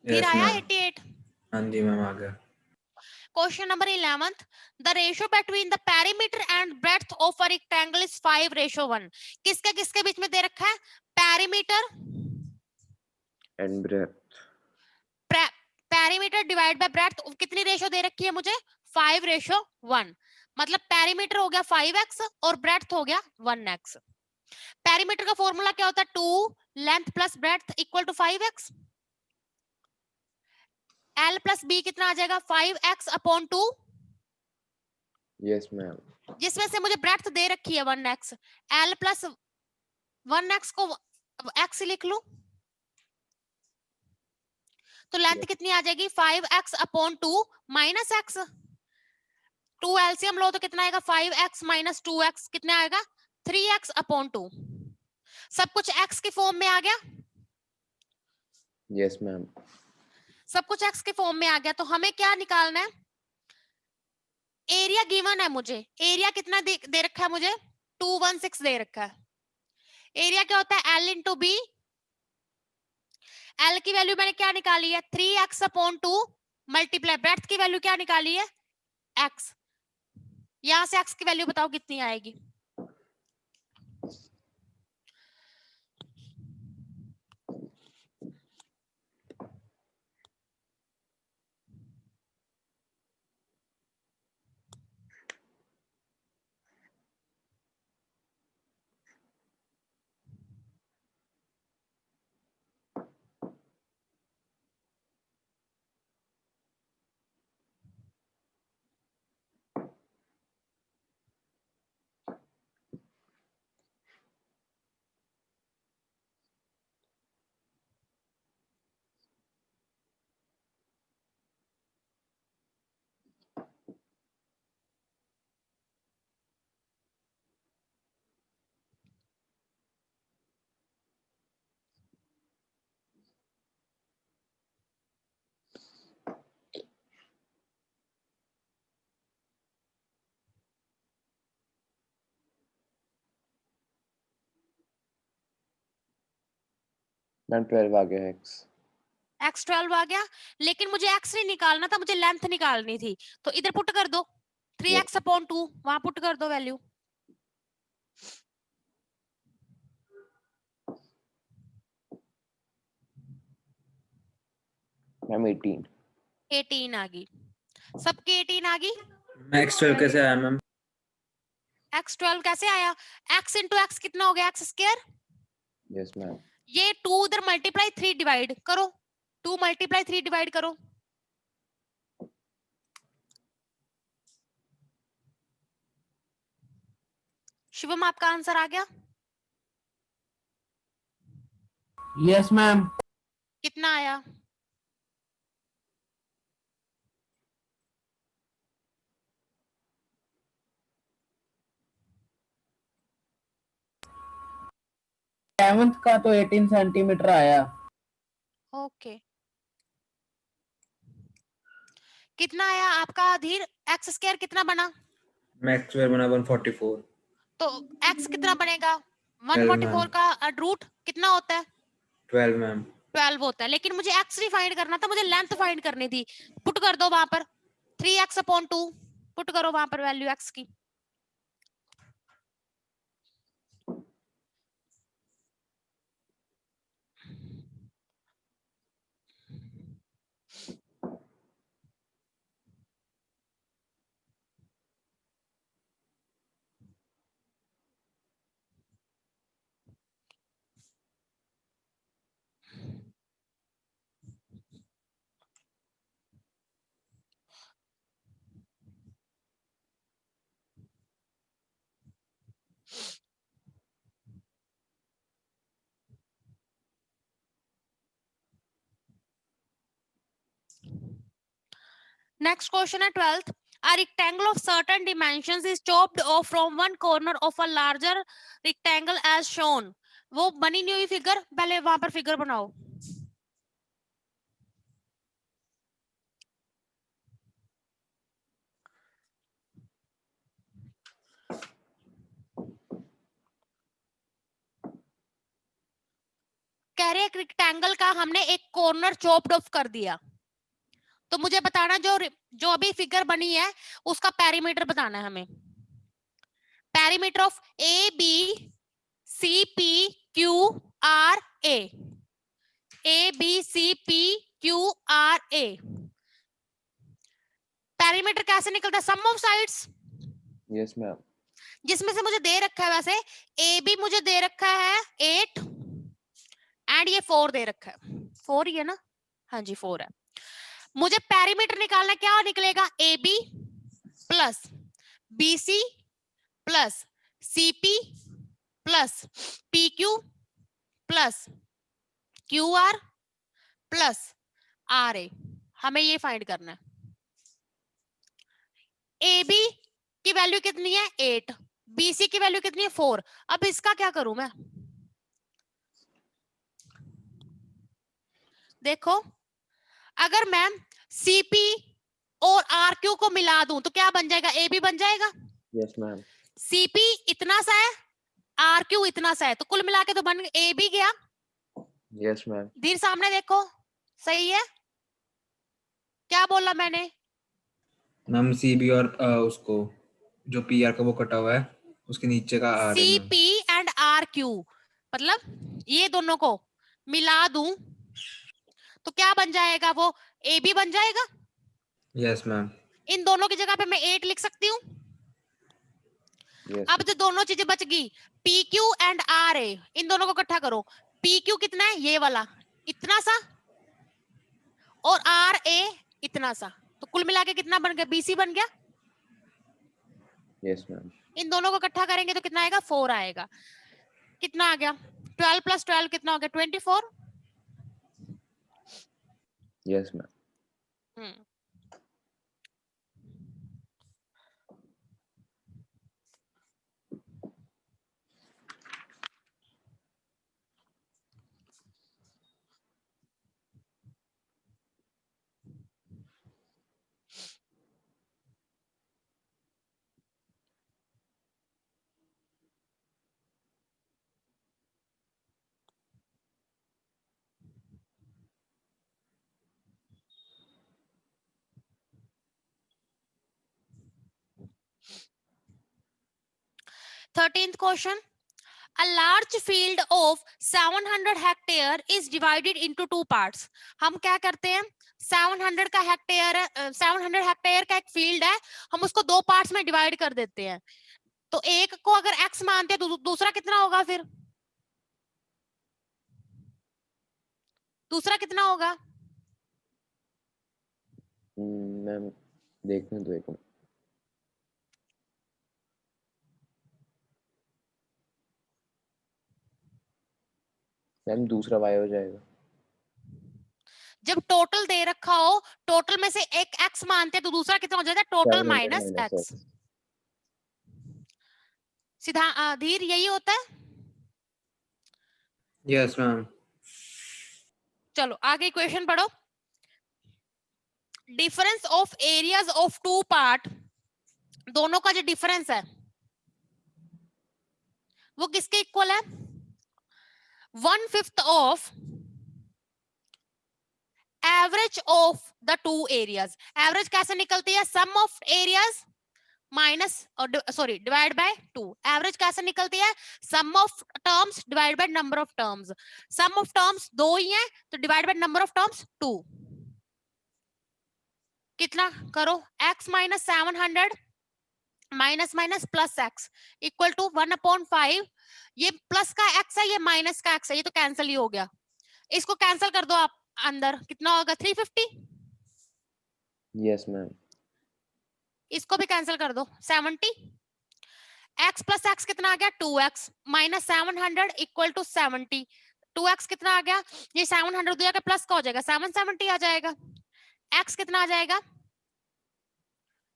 फिर Yes, आया ma'am. 88। हाँ जी मैम, आ गया। Question number 11th. The ratio between the perimeter and breadth of a rectangle is 5:1. किसके किसके बीच में दे रखा है, perimeter, And breadth. perimeter divide by breadth, कितनी रेशो दे रखी है मुझे, 5:1। मतलब perimeter हो गया 5x और breadth हो गया 1x। perimeter का फॉर्मूला क्या होता है, 2 length plus breadth equal to 5x। L plus B कितना आ जाएगा, 5x अपॉन 2, Yes, ma'am. जिसमें से मुझे ब्रेड्थ दे रखी है 1x। L प्लस 1x को x लिख लूं तो लेंथ कितनी आ जाएगी, 5x upon 2 minus x। 2 LCM लो तो कितना आएगा, 5x माइनस 2x कितना आएगा, 3x अपॉन 2। सब कुछ x के फॉर्म में आ गया, Yes, ma'am. सब कुछ x के फॉर्म में आ गया। तो हमें क्या निकालना है, एरिया गिवन है मुझे, एरिया कितना दे रखा है मुझे, 216 दे रखा है। एरिया क्या होता है, L इंटू बी। L की वैल्यू मैंने क्या निकाली है, 3x अपॉन 2 मल्टीप्लाई ब्रेड्थ की वैल्यू क्या निकाली है, x। यहां से x की वैल्यू बताओ कितनी आएगी, Ma'am, 12 आ गया x. x 12 आ गया, लेकिन मुझे x नहीं निकालना था, मुझे लेंथ निकालनी थी। तो इधर पुट कर दो 3x अपॉन 2, वहां पुट कर दो वैल्यू। मैम 18। 18 आ गई, सबकी 18 आ गई। x12 कैसे आया मैम? x12 कैसे आया? x इंटू एक्स कितना हो गया? X square. Yes ma'am. ये 2 उधर मल्टीप्लाई 3 डिवाइड करो, 2 मल्टीप्लाई 3 डिवाइड करो। शिवम आपका आंसर आ गया? Yes ma'am. कितना आया? सेवंथ का तो 18 सेंटीमीटर आया। ओके, कितना आया आपका धीर? एक्स स्क्वायर कितना बना? x12 बना 144। तो x कितना बनेगा? 12 144 का रूट कितना होता है? 12 मैम। 12 होता है, लेकिन मुझे x नहीं फाइंड करना था, मुझे लेंथ फाइंड करनी थी। पुट कर दो वहां पर 3x/2, पुट करो वहां पर वैल्यू x की। Next question है 12th. A rectangle of certain dimensions is chopped off from one corner of a larger rectangle as shown. वो बनी नहीं हुई फिगर, पहले वहां पर फिगर बनाओ। कह रहे एक रेक्टेंगल का हमने एक कॉर्नर चॉप्ड ऑफ कर दिया, तो मुझे बताना जो अभी फिगर बनी है उसका पेरीमीटर बताना है हमें। Perimeter of A B C P Q R A B C P Q R A. Perimeter कैसे निकलता है? Sum of sides. Yes ma'am. जिसमें से मुझे दे रखा है, वैसे ए बी मुझे दे रखा है 8 एंड ये 4 दे रखा है, 4 ही है ना? हाँ जी 4 है। मुझे पेरीमीटर निकालना, क्या निकलेगा? A B plus B C plus C P plus P Q plus Q R plus R A. हमें ये फाइंड करना है। ए बी की वैल्यू कितनी है? 8, बीसी की वैल्यू कितनी है? 4। अब इसका क्या करूं मैं? देखो, अगर मैं सीपी और आर क्यू को मिला दूं तो क्या बन जाएगा? ए बी बन जाएगा। Yes ma'am. सीपी इतना सा है, आर क्यू इतना सा है, तो कुल मिला के तो बन ए बी गया। Yes ma'am. धीर सामने देखो, सही है? क्या बोला मैंने? मैम CB और उसको जो PR का वो कटा हुआ है उसके नीचे का R है C ma'am. P and R Q, मतलब ये दोनों को मिला दूं तो क्या बन जाएगा? वो ए बी बन जाएगा। Yes ma'am. इन दोनों की जगह पे मैं 8 लिख सकती हूँ। यस। अब जो दोनों चीजें बच गई, P Q and R A, इन दोनों को इकट्ठा करो। पी क्यू कितना है? ये वाला इतना सा, और आर ए इतना सा, तो कुल मिला के कितना बन गया? बीसी बन गया। Yes ma'am. इन दोनों को इकट्ठा करेंगे तो कितना आएगा? 4 आएगा। कितना आ गया? 12 + 12 कितना हो गया? 24। Yes ma'am. 13th question. A large field of 700 hectare is divided into 2 parts. हम क्या करते हैं? 700 का हेक्टेयर है, 700 हेक्टेयर का एक फील्ड है, हम उसको दो पार्ट्स में डिवाइड कर देते हैं, तो एक को अगर x मानते हैं तो दूसरा कितना होगा, फिर दूसरा कितना होगा? मैम देखने दो एक मिनट। मैम दूसरा y हो जाएगा। जब टोटल दे रखा हो, टोटल में से एक x मानते हैं तो दूसरा कितना हो जाता है? Total 700 minus minus x। x। सीधा धीर यही होता है। Yes ma'am. चलो आगे क्वेश्चन पढ़ो। Difference of areas of two part, दोनों का जो डिफरेंस है वो किसके इक्वल है? 1/5 of average of the two areas. Average कैसे निकलती है? Sum of areas minus sorry divide by 2। Average कैसे निकलती है? Sum of terms divide by number of terms. Sum of terms 2 ही है तो divide by number of terms 2। कितना करो? x minus 700 minus minus plus x equal to 1/5। ये plus का x है, ये माइनस का x है, ये तो कैंसिल ही हो गया। इसको कैंसिल कर दो आप अंदर, कितना होगा? 350। Yes ma'am. इसको भी कैंसिल कर दो, 70। x प्लस x कितना आ गया? 2x minus 700 equal to 70। 2x कितना आ गया? ये 700 दिया के प्लस का हो जाएगा, 770 आ जाएगा। x कितना आ जाएगा?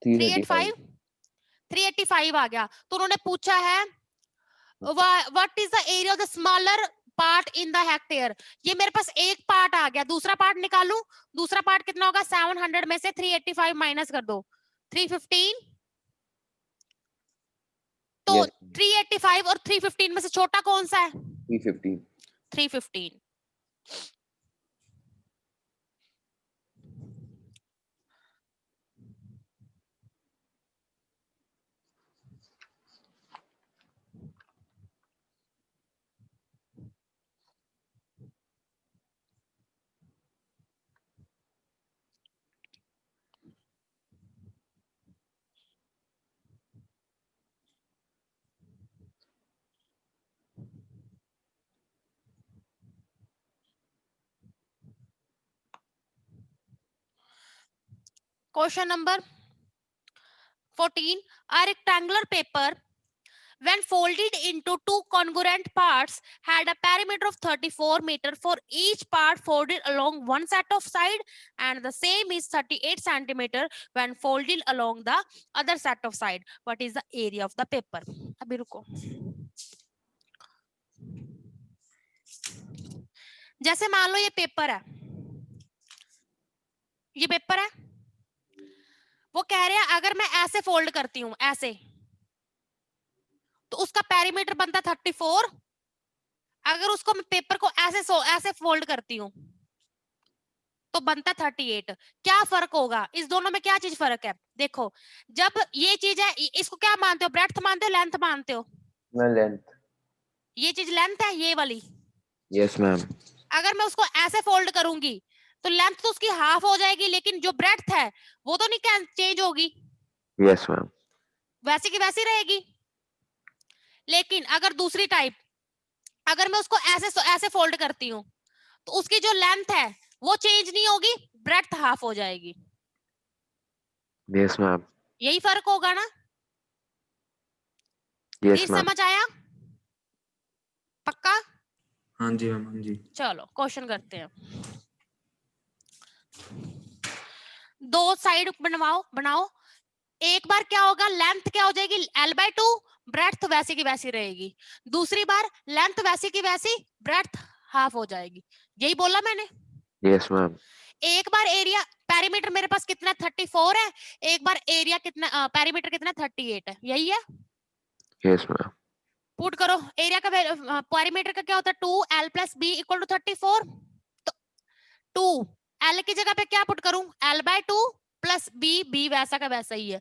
385। 385 आ गया। तो उन्होंने पूछा है what is the area of the smaller part in the hectare. ये मेरे पास एक पार्ट आ गया, दूसरा पार्ट निकालू। दूसरा पार्ट कितना होगा? 700 में से 385 माइनस कर दो, 315। तो Yes, 385 और 315 में से छोटा कौन सा है? 315। 315। Question number 14. A rectangular paper, when folded into two congruent parts, had a perimeter of 34 meter for each part folded along one set of side, and the same is 38 centimeter when folded along the other set of side. What is the area of the paper? अभी रुको। जैसे मान लो ये paper है, ये paper है, वो कह रहे हैं अगर मैं ऐसे फोल्ड करती हूं, ऐसे, तो उसका पेरीमीटर बनता 34। अगर उसको मैं पेपर को ऐसे फोल्ड करती हूँ तो बनता 38। क्या फर्क होगा इस दोनों में? क्या चीज फर्क है? देखो, जब ये चीज है, इसको क्या मानते हो? ब्रेड्थ मानते हो, लेंथ मानते हो? मैं लेंथ। ये चीज लेंथ है, ये वाली। Yes ma'am. अगर मैं उसको ऐसे फोल्ड करूंगी तो लेंथ तो उसकी हाफ हो जाएगी, लेकिन जो ब्रेड्थ है वो तो नहीं चेंज होगी, यस मैम। वैसी की वैसी रहेगी। लेकिन अगर दूसरी टाइप, अगर मैं उसको ऐसे फोल्ड करती हूँ तो उसकी जो लेंथ है वो चेंज नहीं होगी, ब्रेड्थ हाफ हो जाएगी। Yes ma'am. यही फर्क होगा ना? Yes ma'am. समझ आया? पक्का? हाँ जी मैम, हाँ जी। चलो क्वेश्चन करते हैं। दो साइड बनाओ। एक बार क्या होगा? लेंथ क्या हो जाएगी? L/2, ब्रेड्थ वैसी की वैसी रहेगी। दूसरी बार लेंथ वैसी की वैसी, ब्रेड्थ हाफ हो जाएगी। यही बोला मैंने। Yes ma'am. एक बार एरिया, पेरीमीटर मेरे पास कितना 34 है, एक बार एरिया कितना, पेरीमीटर कितना 38 है, यही है। Yes ma'am. पुट करो, एरिया का पेरीमीटर का क्या होता है? 2L + B = 34। तो 2L की जगह पे क्या पुट करूं? L/2 + B वैसा का वैसा ही है।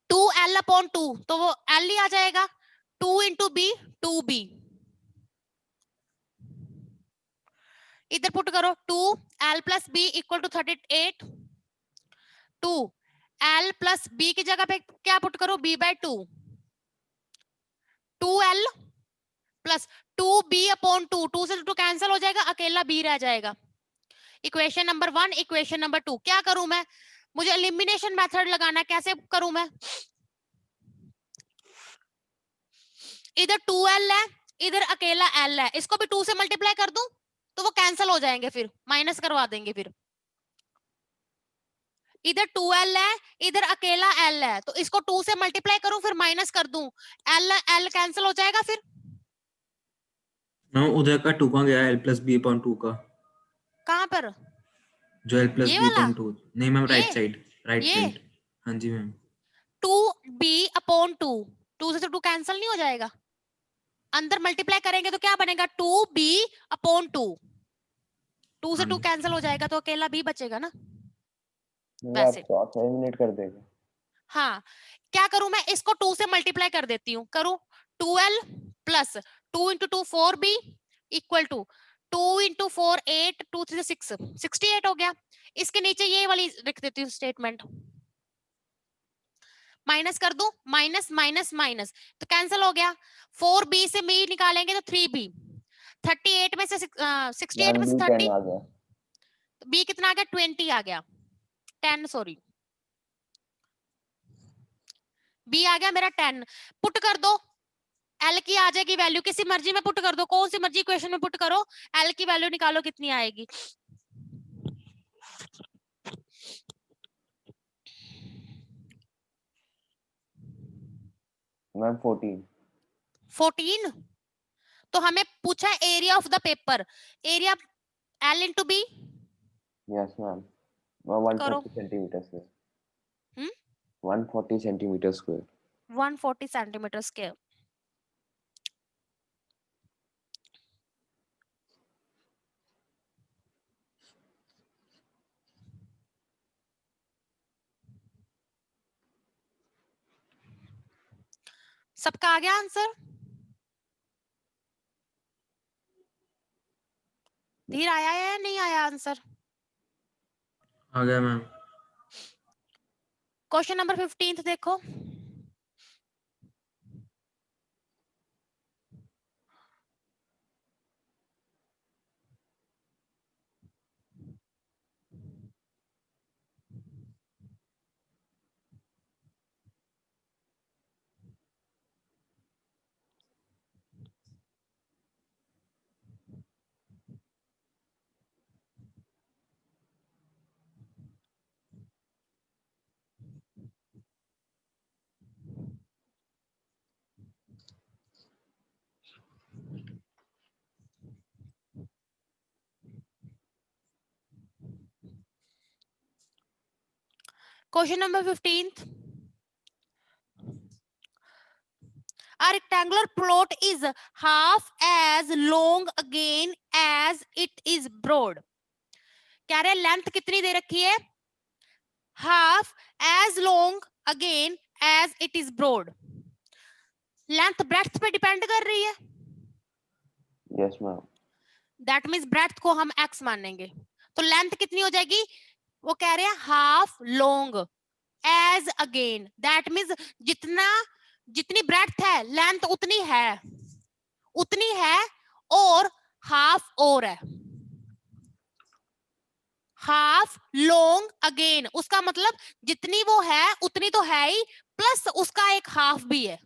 2L/2 तो वो L ही आ जाएगा। 2 × B 2B। इधर पुट करो 2l plus B equal to 38, 2l plus B की जगह पे क्या पुट करो, b bye 2, 2l plus 2b upon 2, 2 से 2 कैंसिल हो जाएगा, अकेला b रह जाएगा। Equation number 1, equation number 2। क्या करूं मैं, मुझे एलिमिनेशन मेथड लगाना है, कैसे करूं मैं, इधर 2l है, इधर अकेला l है, इसको भी 2 से मल्टीप्लाई कर दूं तो वो कैंसिल हो जाएंगे, फिर माइनस करवा देंगे। फिर इधर 2l है, इधर अकेला l है, तो इसको 2 से मल्टीप्लाई करूं फिर माइनस कर दूं, l कैंसिल हो जाएगा। फिर मैम उधर का 2 कहाँ गया, l प्लस बी अपॉन 2 का, कहां पर, जो l प्लस ये बी वाला, अपॉन 2, नहीं मैम ये राइट साइड, राइट ये साइड। हाँ जी मैम। 2b अपॉन 2, 2 से 2 कैंसिल नहीं हो जाएगा, अंदर मल्टीप्लाई करेंगे तो क्या बनेगा, 2b अपॉन 2, 2 से 2 कैंसिल हो जाएगा तो अकेला b बचेगा ना। वैसे क्रॉस एलिमिनेट कर देगा। हाँ, क्या करूं मैं, इसको 2 से मल्टीप्लाई कर देती हूँ, करूं 2l plus 2 into 2 4b equal to 2 into 4 8, 2 3 6, 68 हो गया। इसके नीचे ये वाली लिख देती हूँ स्टेटमेंट, माइनस कर दूं, माइनस माइनस माइनस तो कैंसिल हो गया, 4b से b निकालेंगे तो 3b, 38 में से 68 में से 30, आ गया। b कितना आ गया, 20 आ गया, 10 सॉरी, b आ गया मेरा 10, पुट कर दो, L की आ जाएगी वैल्यू, किसी मर्जी में पुट कर दो, कौन सी मर्जी इक्वेशन में पुट करो, L की वैल्यू निकालो कितनी आएगी। मैम 14। 14, तो हमें पूछा area of the paper, area L into B, yes ma'am, करो 140 centimetre square. 140 140 centimetre square. Centimetre square. सबका आ गया आंसर, धीर आया है या नहीं आया आंसर। आ गया मैम। क्वेश्चन नंबर 15 देखो, question number 15, a rectangular plot is half as long again as it is broad। कह रहे लेंथ कितनी दे रखी है, half as long again as it is broad, length breadth पे डिपेंड कर रही है, yes ma'am. That means breadth को हम x मानेंगे, तो लेंथ कितनी हो जाएगी, वो कह रहे हैं half long edge again, that means जितना जितनी ब्रेड्थ है लेंथ उतनी है और हाफ और है, हाफ लॉन्ग अगेन उसका मतलब जितनी वो है उतनी तो है ही, प्लस उसका एक हाफ भी है,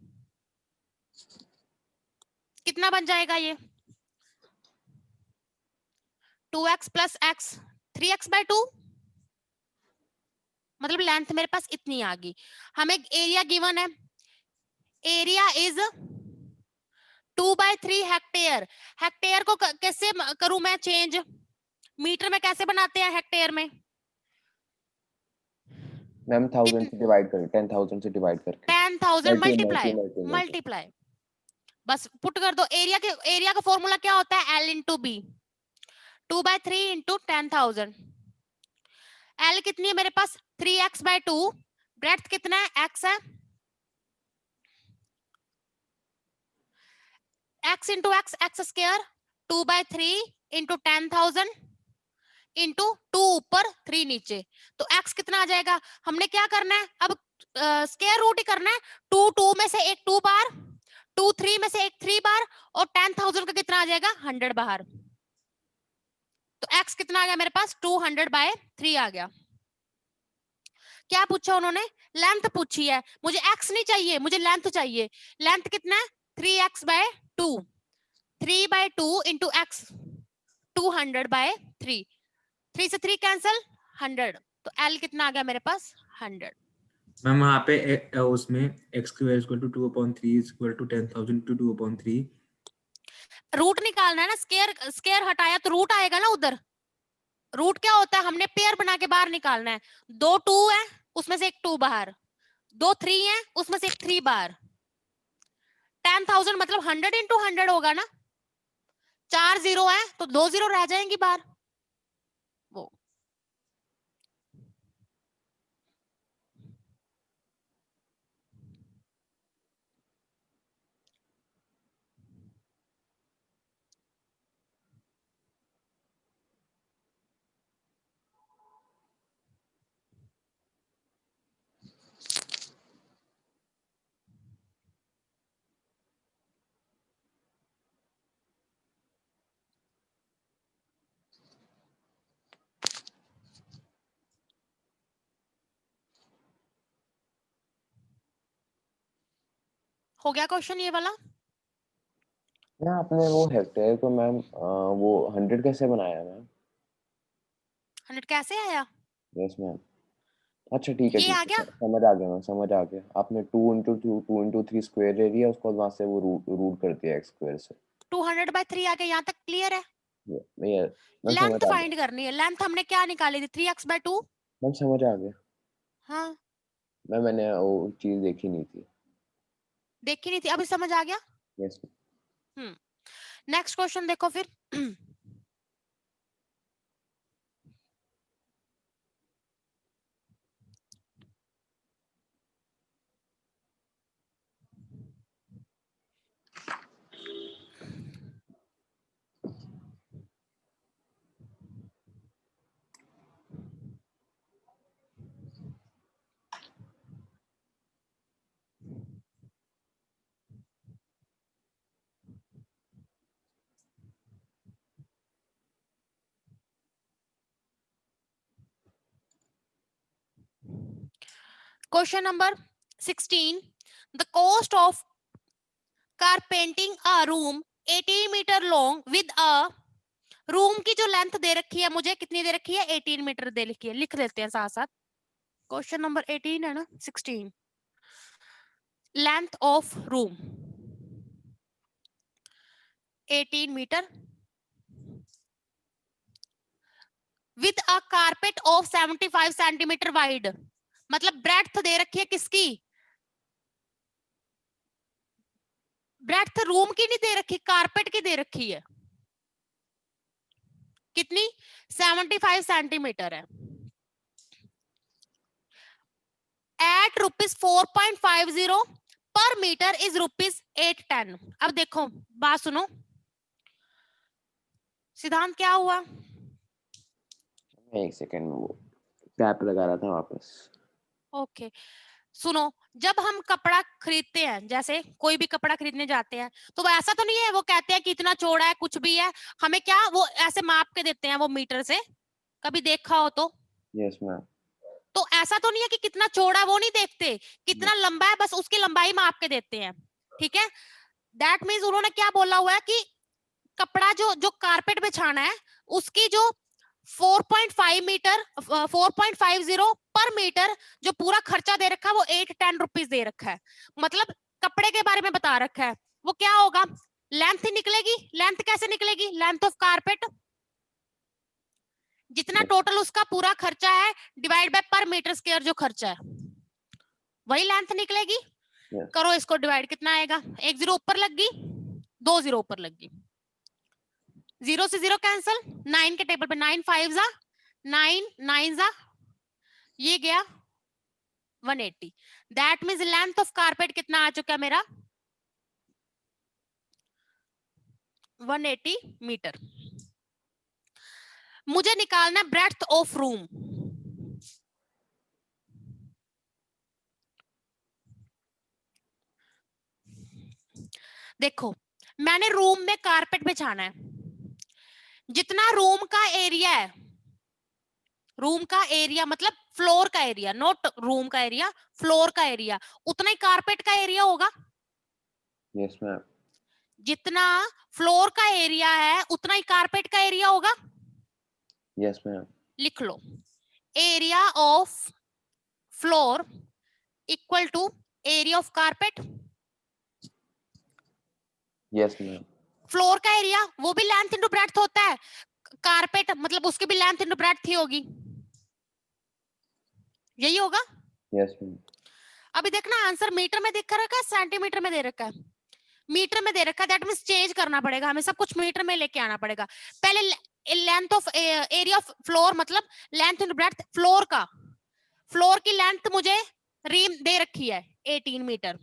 कितना बन जाएगा ये 2x plus x, 3x bye 2, मतलब लेंथ मेरे पास इतनी आ गई। हमें एरिया गिवन है, एरिया इज 2/3 हेक्टेयर, हेक्टेयर को कैसे करूं मैं चेंज, मीटर में कैसे बनाते हैं हेक्टेयर में, मैम 1000 से डिवाइड करके, 10,000 से डिवाइड करके, 10,000 मल्टीप्लाई, मल्टीप्लाई। बस पुट कर दो, एरिया का फॉर्मूला क्या होता है, L into B, 2/3 into 10,000, L कितनी है मेरे पास 3x बाय 2, ब्रेड्थ कितना है x है, x into x, x square 2/3 into 10,000 into 2 ऊपर 3 नीचे, तो x कितना आ जाएगा? हमने क्या करना है अब? स्क्वायर रूट ही करना है। 2 2 में से एक 2 बार, 2 3 में से एक 3 बार, और 10,000 का कितना आ जाएगा? 100 बाहर। तो x कितना आ गया मेरे पास? 200/3 आ गया। क्या पूछा उन्होंने? लेंथ पूछी है। मुझे x नहीं चाहिए, मुझे लेंथ चाहिए। लेंथ कितना है? 3x/2, 3/2 इंटू x, 200/3, 3 से 3 कैंसल, 100, तो l कितना आ गया मेरे पास? 100। मैम वहाँ पे उसमें x² = 2/3 = 10,000 × 2/3। रूट निकालना है ना, स्क्वायर स्क्वायर हटाया तो रूट आएगा ना उधर। रूट क्या होता है? हमने पेयर बना के बाहर निकालना है। 2 2 है, उसमें से एक 2 बाहर, 2 3 है, उसमें से एक 3 बाहर। 10,000 मतलब 100 इंटू 100 होगा ना। 4 0 है तो 2 0 रह जाएंगी बाहर। वो हो गया क्वेश्चन ये वाला। ना आपने वो हेक्टेयर को मैम वो 100 कैसे बनाया मैम? 100 कैसे आया? Yes ma'am. अच्छा ठीक है ये आ गया। समझ आ गया मैम, समझ आ गया। आपने 2 × 3 स्क्वायर ले लिया, उसको वहां से वो रूट कर दिया x² से। 200/3 आ गया। यहाँ तक क्लियर है? ये मैम समझ लेंथ आ गया। फाइंड करनी है। लेंथ हमने क्या निकाली थी? 3x/2। मैम समझ आ गया। हाँ, मैंने वो चीज देखी नहीं थी। देखी नहीं थी, अभी समझ आ गया। यस। नेक्स्ट क्वेश्चन देखो फिर। Question number 16, the cost of carpeting a room 18 metre long with a, room की जो लेंथ दे रखी है मुझे, कितनी दे रखी है? 18 मीटर दे रखी है। लिख लेते हैं साथ साथ। क्वेश्चन नंबर 18 है ना, 16। Length of room 18 metre with a carpet of 75 centimetre wide, मतलब ब्रेड्थ दे रखी है किसकी? ब्रेड्थ रूम की नहीं दे रखी, कारपेट की दे रखी है। कितनी? 75 सेंटीमीटर है। एट ₹4.50 पर मीटर इज ₹810। अब देखो, बात सुनो। सिद्धांत क्या हुआ? एक सेकंड में वो टैप लगा रहा था वापस। ओके, सुनो। जब हम कपड़ा खरीदते हैं, जैसे कोई भी कपड़ा खरीदने जाते हैं, तो वो ऐसा तो नहीं है वो कहते हैं कि इतना चौड़ा है, कुछ भी है, हमें क्या वो ऐसे माप के देते हैं वो मीटर से? कभी देखा हो तो? Yes ma'am. तो ऐसा तो नहीं है कि कितना चौड़ा वो नहीं देखते, कितना लंबा है बस उसकी लंबाई माप के देते हैं। ठीक है, दैट मीन्स उन्होंने क्या बोला हुआ है कि कपड़ा जो जो कारपेट बिछाना है उसकी जो 4.5 मीटर 4.50 पर मीटर जो पूरा खर्चा दे रखा है वो 810 रुपीज दे रखा है। मतलब कपड़े के बारे में बता रखा है। वो क्या होगा? लेंथ ही निकलेगी। लेंथ कैसे निकलेगी? लेंथ ऑफ कारपेट, जितना टोटल उसका पूरा खर्चा है डिवाइड बाय पर मीटर स्क्वायर जो खर्चा है, वही लेंथ निकलेगी। Yes. करो इसको डिवाइड, कितना आएगा? 1 0 ऊपर लग गई, 2 0 ऊपर लग गई, 0 से 0 कैंसल, 9 के टेबल पे 9 5 जा 9 9 जा, ये गया 180। That means length of carpet कितना आ चुका है मेरा? 180 मीटर। मुझे निकालना है ब्रेड्थ ऑफ रूम। देखो मैंने रूम में कारपेट बिछाना है, जितना रूम का एरिया है, रूम का एरिया मतलब फ्लोर का एरिया, नॉट रूम का एरिया, फ्लोर का एरिया, उतना ही कारपेट का एरिया होगा। Yes ma'am. जितना फ्लोर का एरिया है उतना ही कारपेट का एरिया होगा। Yes ma'am. लिख लो, area of floor equal to area of carpet. Yes ma'am. Floor का एरिया वो भी लेंथ इनटू ब्रेड्थ होता है, कारपेट मतलब उसकी भी लेंथ इनटू ब्रेड्थ ही होगी, यही होगा। Yes ma'am. अभी देखना आंसर मीटर में दिख रखा है, सेंटीमीटर में दे रखा है। मीटर में दे रखा है, दैट मींस चेंज करना पड़ेगा, हमें सब कुछ मीटर में लेके आना पड़ेगा। पहले length of area of floor मतलब लेंथ इन ब्रेड्थ फ्लोर का, फ्लोर की लेंथ मुझे रीम दे रखी है 18 मीटर,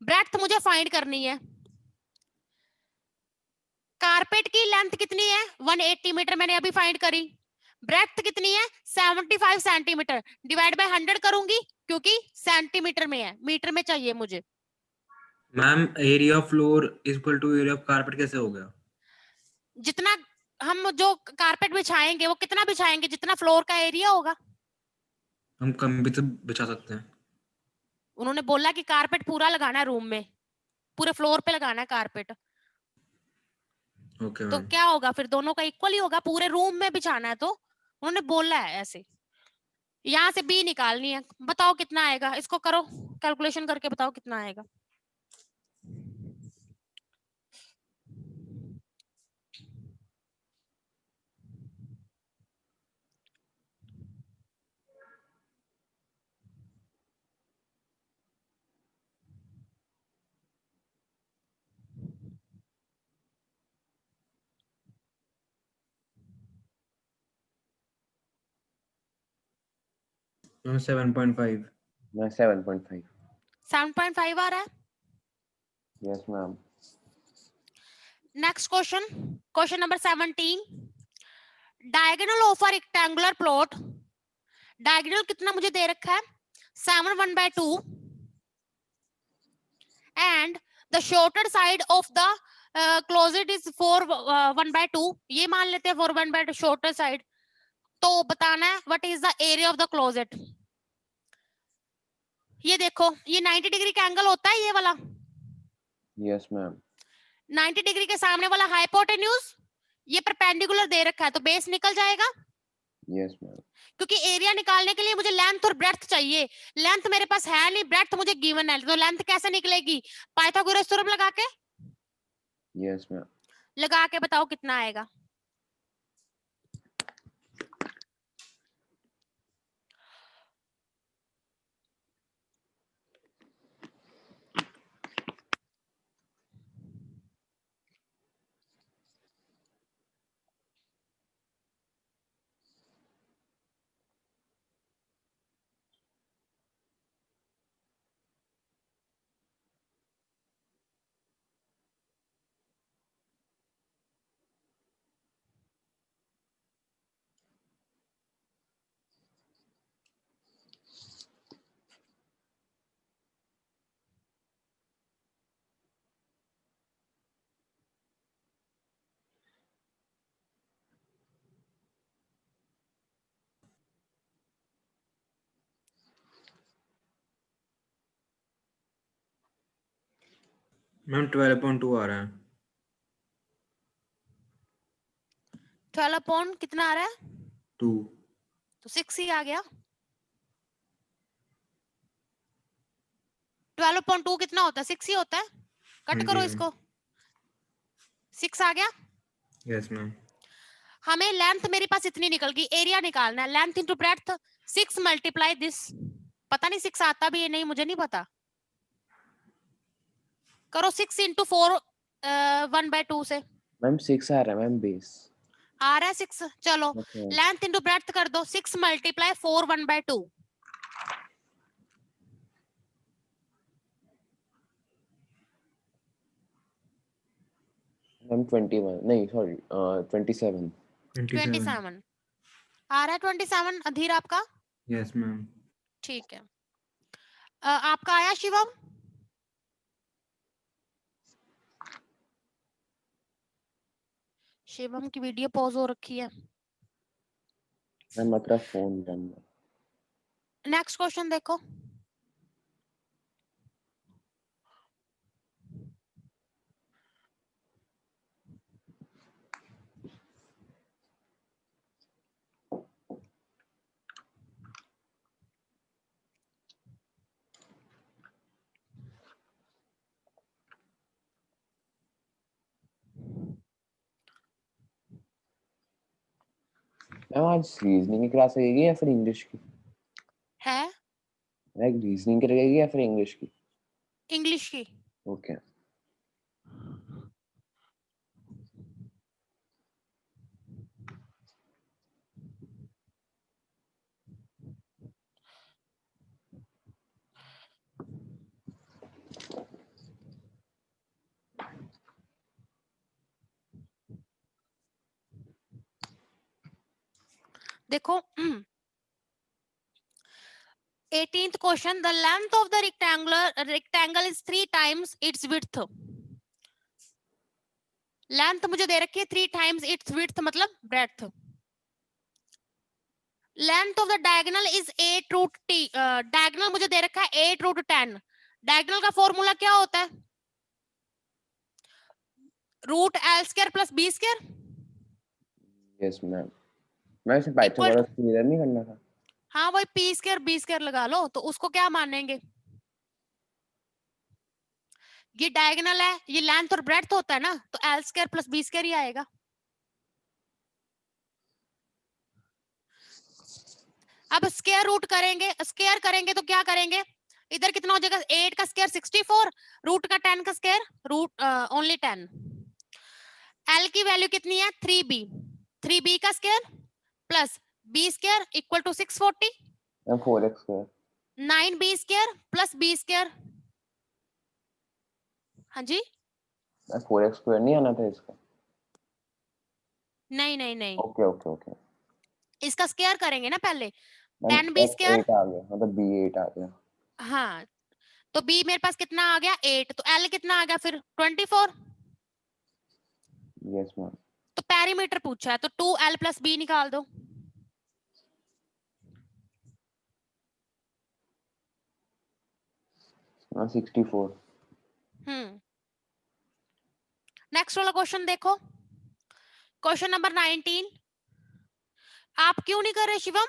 ब्रेड्थ मुझे फाइंड करनी है। कारपेट की लेंथ कितनी है 180 मीटर, मैंने अभी फाइंड करी। ब्रेड्थ कितनी है 75 सेंटीमीटर, डिवाइड बाय 100 करूंगी क्योंकि सेंटीमीटर में है, मीटर में चाहिए मुझे। Ma'am area of floor equal to area of carpet कैसे हो गया? जितना हम जो कारपेट बिछाएंगे वो कितना बिछाएंगे, जितना फ्लोर का एरिया होगा। हम कम भी तो बिछा सकते हैं। उन्होंने बोला कि कारपेट पूरा लगाना है रूम में, पूरे फ्लोर पे लगाना है कारपेट, ओके तो मैम। क्या होगा फिर, दोनों का इक्वल ही होगा, पूरे रूम में बिछाना है, तो उन्होंने बोला है ऐसे। यहाँ से बी निकालनी है, बताओ कितना आएगा, इसको करो कैलकुलेशन करके बताओ कितना आएगा। मैम 7.5। मैं 7.5। 7.5 आ रहा है। Yes ma'am. Next question, question number 17, diagonal of a rectangular plot, diagonal कितना मुझे दे रखा है 7/1/2 and the shorter side of the closet is 4/1/2, ये मान लेते हैं 4/1/2 शॉर्टर साइड, तो बताना है what is the area of the closet. ये देखो ये 90 डिग्री का एंगल होता है ये वाला, यस मैम। 90 डिग्री के सामने वाला हाइपोटेन्यूज, ये परपेंडिकुलर दे रखा है तो बेस निकल जाएगा, यस मैम। क्योंकि एरिया निकालने के लिए मुझे लेंथ और ब्रेड्थ चाहिए, लेंथ मेरे पास है नहीं, ब्रेड्थ मुझे गिवन है, तो लेंथ कैसे निकलेगी, पाइथागोरस थ्योरम लगा के। Yes ma'am. लगा के बताओ कितना आएगा। मैम 12.2 आ रहा है। 12 पॉइंट कितना आ रहा है 2। तो 6 ही आ गया। 12.2 कितना होता है 6 ही होता है, कट हाँ जी करो मैम। इसको, 6 आ गया। Yes ma'am. हमें लेंथ मेरे पास इतनी निकल गई, एरिया निकालना है, length into breadth 6 multiply this, पता नहीं 6 आता भी है नहीं, मुझे नहीं पता, करो 6 इंटू 4 1/2 से, मैम 6 आ रहा है मैम बेस। आ रहा है 6, चलो Okay. लेंथ इंटू ब्रेड्थ कर दो, 6 मल्टीप्लाई 4 1/2, मैम 21 नहीं सॉरी 27। 27. 27 आ रहा है। 27 अधीर आपका? Yes, ma'am. ठीक है। आपका आया शिवम? शिवम की वीडियो पॉज हो रखी है। मैं मतलब फोन करना। नेक्स्ट क्वेश्चन देखो। मैम आज रीजनिंग की क्लास लगेगी या फिर इंग्लिश की? है लाइक रीजनिंग की लगेगी या फिर इंग्लिश की? इंग्लिश की। ओके। देखो 18th question, the length of the rectangle is 3 times its width। Length मुझे दे रखी है 3 times its width मतलब breadth. Length of the diagonal is 8 root टी। डायगोनल मुझे दे रखा है 8 रूट 10। डायगोनल का फॉर्मूला क्या होता है? Root L square plus B square yes ma'am. मैं इसे इक्वल पाइथागोरस क्लियर नहीं करना था। हाँ वही पी स्क्वायर बी स्क्वायर लगा लो, तो उसको क्या मानेंगे? ये डायगोनल है, ये लेंथ और ब्रेड्थ होता है ना, तो L square plus B square ही आएगा। अब स्क्वायर रूट करेंगे, स्क्वायर करेंगे तो क्या करेंगे? इधर कितना हो जाएगा? 8 का स्क्वायर 64, रूट का 10 का स्क्वायर रूट ओनली 10। एल की वैल्यू कितनी है? 3b। 3b का square plus B square equal to 640। मैं 4x square. 9b square plus B square. हाँ जी, मैं 4x स्क्वायर नहीं आना था इसका? नहीं नहीं नहीं, ओके ओके ओके। इसका स्क्वायर करेंगे ना पहले। मैम 10b f स्क्वायर, 8 आ गया, मतलब b 8 आ गया। हाँ तो b मेरे पास कितना आ गया? 8। तो l कितना आ गया फिर? 24। Yes ma'am. तो पेरीमीटर पूछा है तो 2l प्लस b निकाल दो। 64। नेक्स्ट वाला क्वेश्चन देखो, क्वेश्चन नंबर 19। आप क्यों नहीं कर रहे शिवम?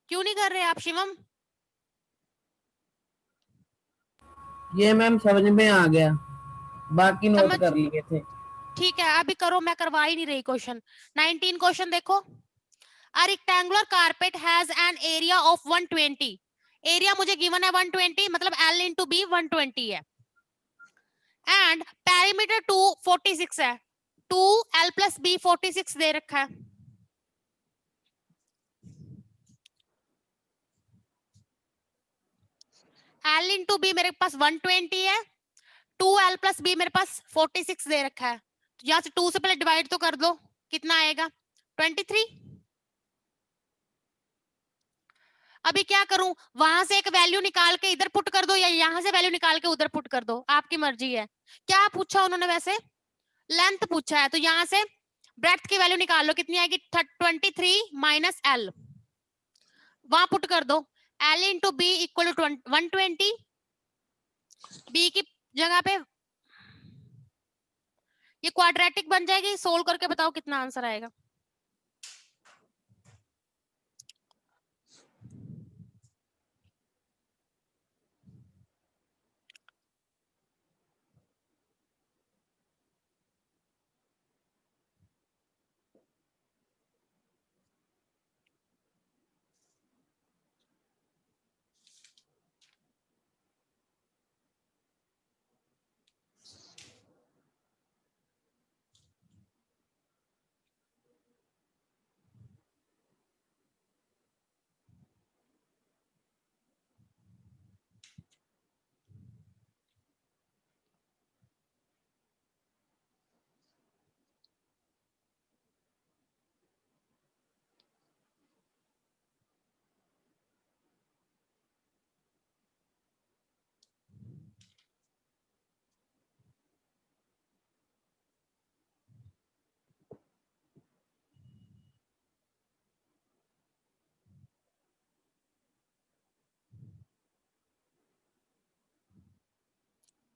क्यों नहीं कर रहे आप शिवम? ये मैम समझ में आ गया, बाकी नोट समझ, कर लिए थे। ठीक है अभी करो, मैं करवा ही नहीं रही क्वेश्चन। 19 क्वेश्चन देखो। A rectangular carpet has an area of 120। Area मुझे गिवन है 120, मतलब l इंटू बी 120 है। एंड पेरीमीटर 246 है। 2l प्लस बी 46 दे रखा है। l इंटू बी मेरे पास 120 है, 2l प्लस बी मेरे पास 46 दे रखा है। तो यहाँ से 2 से पहले डिवाइड तो कर दो, कितना आएगा? 23। अभी क्या करूं? वहां से एक वैल्यू निकाल के इधर पुट कर दो या यहाँ से वैल्यू निकाल के उधर पुट कर दो, आपकी मर्जी है। क्या पूछा उन्होंने वैसे? लेंथ पूछा है, तो यहाँ से ब्रेड्थ की वैल्यू निकाल लो, कितनी आएगी? 23 माइनस एल, वहां पुट कर दो। L into B equal to 120। B की जगह पे ये क्वाड्रेटिक बन जाएगी। सोल्व करके बताओ कितना आंसर आएगा।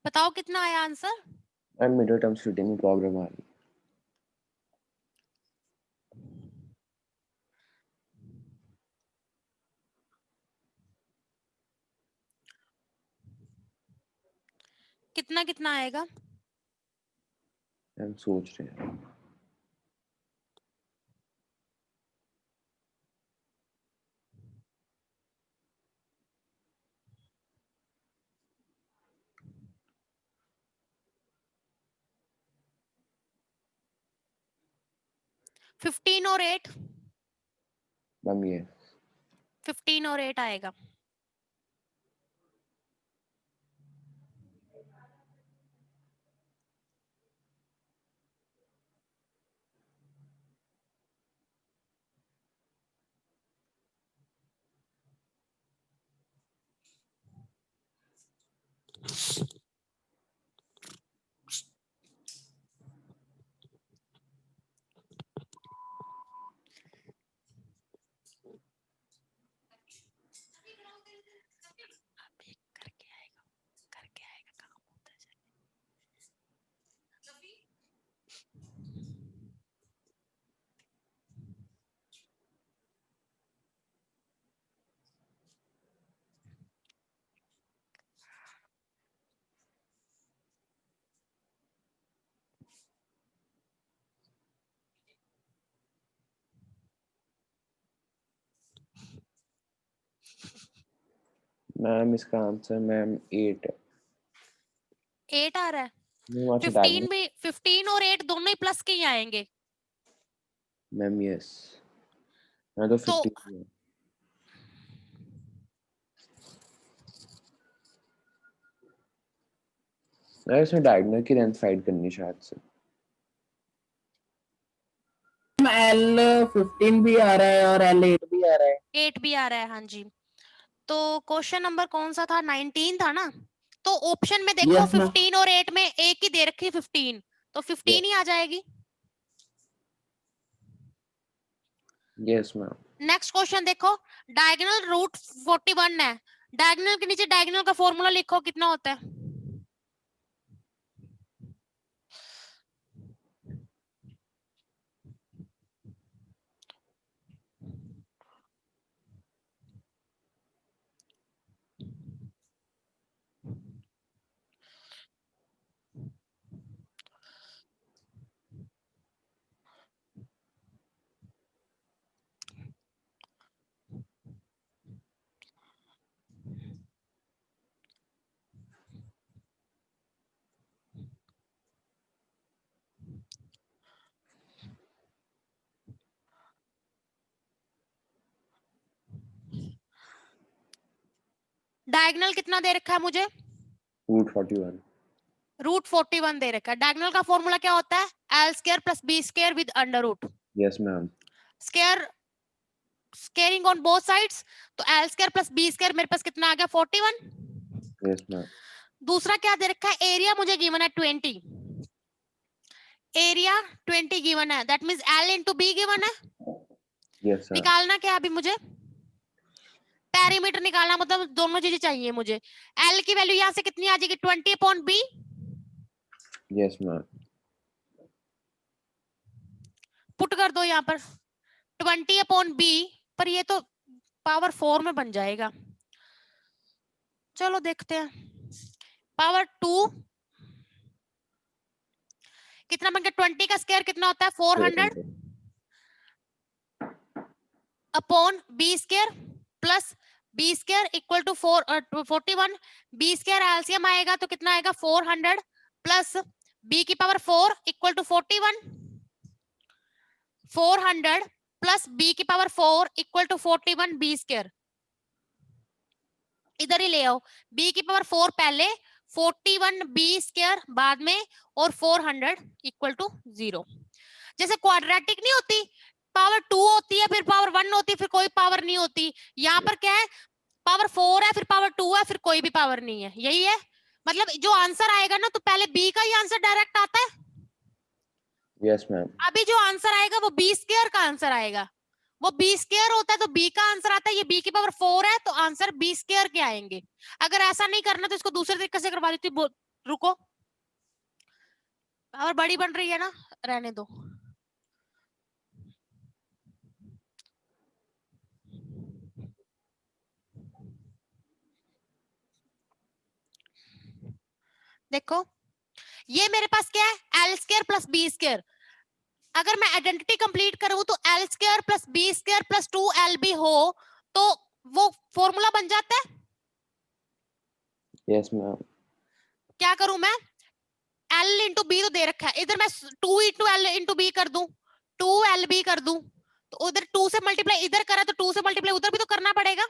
बताओ कितना आया आंसर? आई मिडिल टर्म स्प्लिटिंग में प्रॉब्लम आ रही है। कितना कितना आएगा? हम सोच रहे हैं। फिफ्टीन और 8, मैम ये 15 और 8 आएगा। करके आएगा, करके आएगा, काम होता है। मैम इसका आंसर मैम 8 है। 8 आ रहा है। वहाँ से 15 भी, 15 और 8 दोनों ही प्लस के ही आएंगे। मैम यस, मैं तो तो 50 है। मैं इसमें डायगोनल की लेंथ फाइंड करनी शायद से। L15 भी आ रहा है और L8 भी आ रहा है। 8 भी आ रहा है, हाँ जी। तो क्वेश्चन नंबर कौन सा था? 19 था ना। तो ऑप्शन में देखो Yes, ma'am. 15 और 8 में एक ही दे रखी है 15, तो 15 ही आ जाएगी। Yes ma'am. नेक्स्ट क्वेश्चन देखो, डायगोनल रूट 41 है। डायगोनल के नीचे डायगोनल का फॉर्मूला लिखो, कितना होता है? डायगोनल कितना दे रखा है मुझे? रूट 41। रूट 41 दे रखा है। डायगोनल का फॉर्मूला क्या होता है? L square plus B square with under root. Yes ma'am. Square squaring on both sides, तो L square plus B square मेरे पास कितना आ गया? 41। Yes ma'am. दूसरा क्या दे रखा है? एरिया मुझे गिवन है 20। एरिया 20 गिवन है, that means l into b given है। Yes sir. निकालना क्या अभी मुझे? पेरीमीटर निकालना, मतलब दोनों चीजें चाहिए मुझे। एल की वैल्यू यहां से कितनी आ जाएगी? 20 upon B. Yes ma'am. Put कर दो यहाँ पर 20 अपॉन बी, पर ये तो पावर 4 में बन जाएगा। चलो देखते हैं। पावर 2 कितना बन गया? 20 का स्क्वायर कितना होता है? 400 upon b square plus B square equal to 41। B square LCM आएगा तो कितना आएगा? 400 प्लस बी की power 4 equal to 41। 400 plus B की power 4 equal to 41 b square. इधर ही ले आओ, बी की पावर 4 पहले, 41 बी स्क्वायर बाद में, और 400 इक्वल टू 0। जैसे क्वाड्रेटिक नहीं होती, पावर 2 होती है, फिर पावर 1 होती है, फिर कोई पावर नहीं होती। यहाँ पर क्या है? पावर 4 है, फिर पावर 2 है, फिर कोई भी पावर नहीं है। यही है मतलब, जो आंसर आएगा ना, तो पहले बी का ही आंसर डायरेक्ट आता है। Yes ma'am. अभी जो आंसर आएगा वो बी स्क्वायर का आंसर आएगा। वो बी स्क्वायर होता है तो बी का आंसर आता है। ये बी की पावर 4 है तो आंसर बी स्क्वायर के आएंगे। अगर ऐसा नहीं करना तो इसको दूसरे तरीके से करवा देती, रुको, पावर बड़ी बन रही है ना, रहने दो। देखो ये मेरे पास क्या है, L square plus B square. अगर मैं आइडेंटिटी कंप्लीट करूं तो L square plus B square plus 2LB हो तो वो फॉर्मूला बन जाता है। Yes ma'am. क्या करूं मैं, L इंटू बी तो दे रखा है, इधर मैं 2 इंटू एल इंटू बी कर दूं, 2LB कर दूं, तो उधर 2 से मल्टीप्लाई इधर करा तो 2 से मल्टीप्लाई उधर भी तो करना पड़ेगा।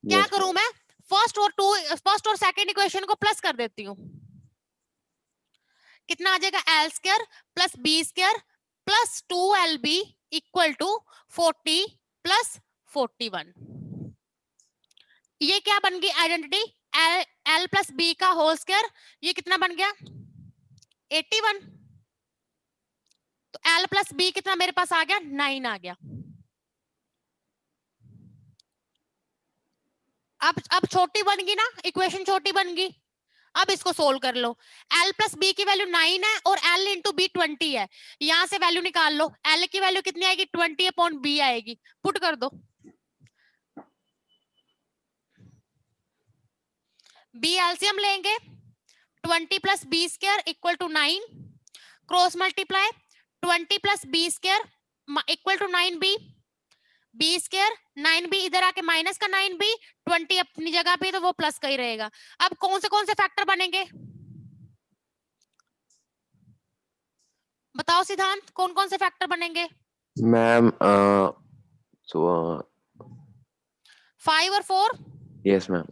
क्या यस करूं मैं, फर्स्ट और सेकंड इक्वेशन को प्लस कर देती हूँ। कितना आ जाएगा, L square plus B square plus 2LB equal to 40 plus 41। ये क्या बन गई आइडेंटिटी, एल प्लस बी का होल स्क्वायर, ये कितना बन गया 81। तो एल प्लस बी कितना मेरे पास आ गया, 9 आ गया। अब छोटी बन गई ना, इक्वेशन छोटी बन गई। अब इसको सोल्व कर लो, एल प्लस बी की वैल्यू 9 है और एल इंटू बी 20 है, यहां से वैल्यू निकाल लो, एल की वैल्यू कितनी आएगी 20 अपॉन बी आएगी, पुट कर दो। बी एलसीएम लेंगे, 20 plus B square equal to 9, cross multiply 20 plus B square equal to 9b, B square 9b इधर आके माइनस का 9b, 20 अपनी जगह पे तो वो प्लस का ही रहेगा। अब कौन से फैक्टर बनेंगे बताओ सिद्धांत, कौन से फैक्टर बनेंगे मैम। सो 5 और 4। Yes ma'am.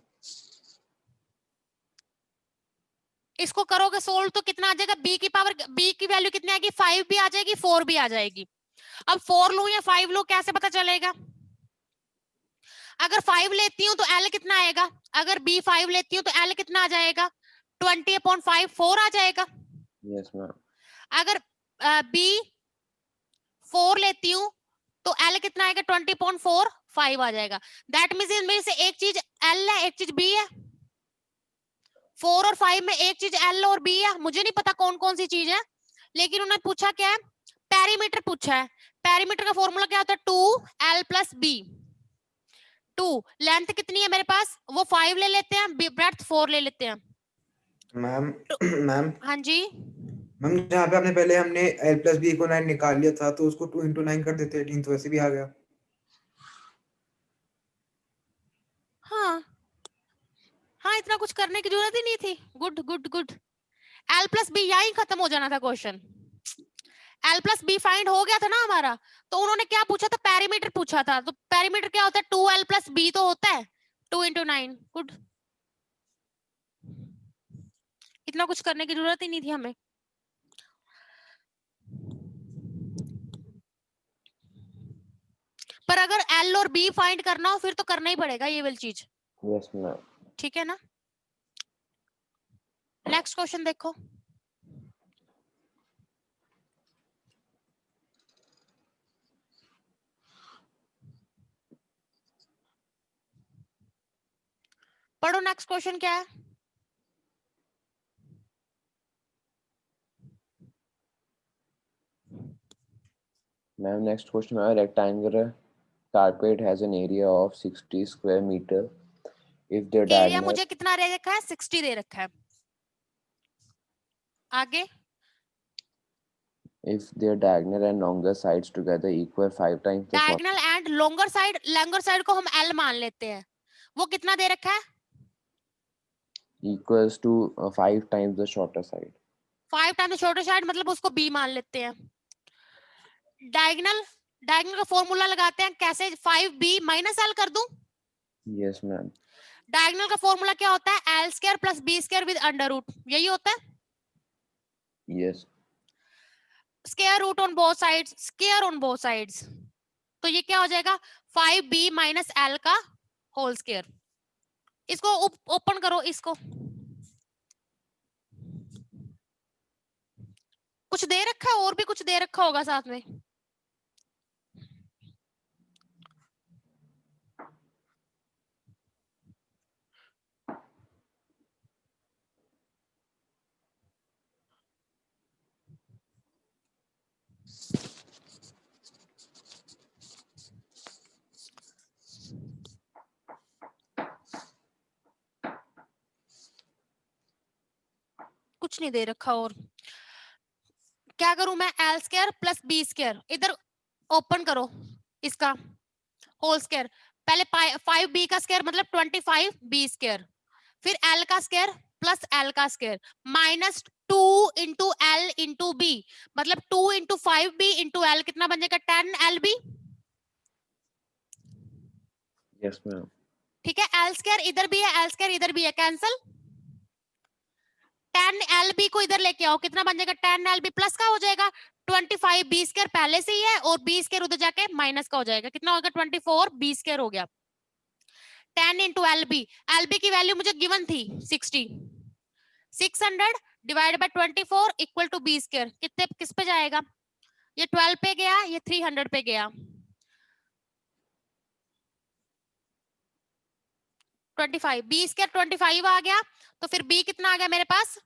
इसको करोगे सोल्व तो कितना आ जाएगा, बी की वैल्यू कितनी आएगी, 5 भी आ जाएगी 4 भी आ जाएगी। अब 4 लूं या 5 लूं कैसे पता चलेगा, अगर 5 लेती हूं तो एल कितना आएगा, अगर बी 5 लेती हूं तो एल कितना आ जाएगा 20 अपॉन 5 4 आ जाएगा। Yes ma'am. अगर बी 4 लेती हूं तो एल कितना आएगा 20 अपॉन 4 5 आ जाएगा। दैट मींस इनमें से एक चीज एल है एक चीज बी है, 4 और 5 में एक चीज एल और बी है, मुझे नहीं पता कौन सी चीज है, लेकिन उन्होंने पूछा क्या है, पेरीमीटर पूछा है। पेरीमीटर का फॉर्मूला क्या होता है, 2L प्लस बी। 2 लेंथ कितनी है मेरे पास, वो 5 ले लेते हैं, ब्रेड्थ 4 ले लेते हैं। मैम मैम हाँ जी, मैम जहाँ पे आपने पहले हमने एल प्लस बी को 9 निकाल लिया था तो उसको 2 इंटू 9 कर देते 18 तो वैसे भी आ गया। हाँ हाँ इतना कुछ करने की जरूरत ही नहीं थी। Good good good, L plus B यही खत्म हो जाना था question. L plus B find हो गया था ना हमारा, तो उन्होंने क्या पूछा था, पेरीमीटर पूछा था, तो पेरीमीटर क्या होता है 2L प्लस बी तो होता है 2 इंटू 9। गुड, इतना कुछ करने की जरूरत ही नहीं थी हमें। पर अगर एल और बी फाइंड करना हो फिर तो करना ही पड़ेगा ये वाली चीज, यस मैम। ठीक है ना। नेक्स्ट क्वेश्चन देखो, पढ़ो नेक्स्ट क्वेश्चन क्या है। Ma'am, next question. A rectangular carpet has an area of 60 square meter. If the area diagonal मुझे कितना दे रखा है 60 दे रखा है, आगे if their diagonal and longer sides together equal 5 times the short diagonal and longer side को हम L मान लेते हैं, वो कितना दे रखा है equals to 5 times the shorter side. 5 times छोटे साइड, मतलब उसको बी मान लेते हैं। डायगोनल डायगोनल का फॉर्मूला लगाते हैं कैसे, 5b माइनस एल कर दूं। Yes, ma'am. डायगोनल का फॉर्मूला क्या होता है, L square plus B square with under root, यही होता है। Yes. Square root on both sides, square on both sides, तो ये क्या हो जाएगा 5b माइनस एल का होल स्क्वायर। इसको ओपन करो, इसको कुछ दे रखा है और भी कुछ दे रखा होगा साथ में, कुछ नहीं दे रखा। और क्या करूं मैं, L square plus B square, इधर ओपन करो इसका होल स्क्वायर, पहले 5b का स्क्वायर मतलब 25b स्क्वायर, फिर l का स्क्वायर प्लस l का square minus 2 into L into B, मतलब 2 इंटू 5b इंटू एल कितना बन जाएगा, 10lb। Yes ma'am. ठीक है, एल स्क्वायर इधर भी है, एल स्क्वायर इधर भी है, कैंसल। 10lb को इधर लेके आओ, कितना बन जाएगा, 10lb प्लस का हो जाएगा 25b स्क्वायर पहले से ही है, और b स्क्वायर उधर जाके माइनस का हो जाएगा, कितना होगा 24b स्क्वायर हो गया। 10 इंटू lb, lb की वैल्यू मुझे गिवन थी 60, 600 divide by 24 equal to b square, कितने किस पे जाएगा, ये 12 पे गया, ये 300 पे गया, 25 b स्क्वायर 25 आ गया, तो फिर b कितना आ गया मेरे पास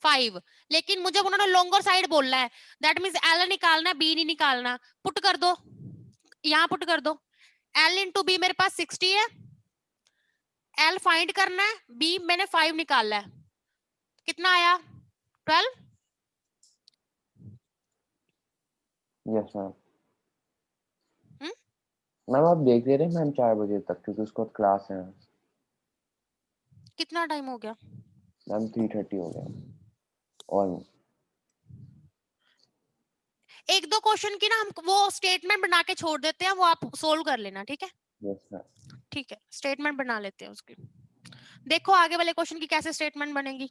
5, लेकिन मुझे उन्होंने लॉन्गर साइड बोलना है, दैट मींस l निकालना है, b नहीं निकालना, पुट कर दो, यहाँ पुट कर दो, l इंटू बी मेरे पास 60 है, l फाइंड करना है, b मैंने 5 निकालना है, कितना आया 12। Yes ma'am. मैम आप देख ले रहे हैं मैम 4 बजे तक, क्योंकि उसको क्लास है। कितना टाइम हो गया मैम 3:30 हो गया ऑलमोस्ट। एक दो क्वेश्चन की ना हम वो स्टेटमेंट बना के छोड़ देते हैं, वो आप सोल्व कर लेना, ठीक है। Yes ma'am. ठीक है, स्टेटमेंट बना लेते हैं उसकी, देखो आगे वाले क्वेश्चन की कैसे स्टेटमेंट बनेगी।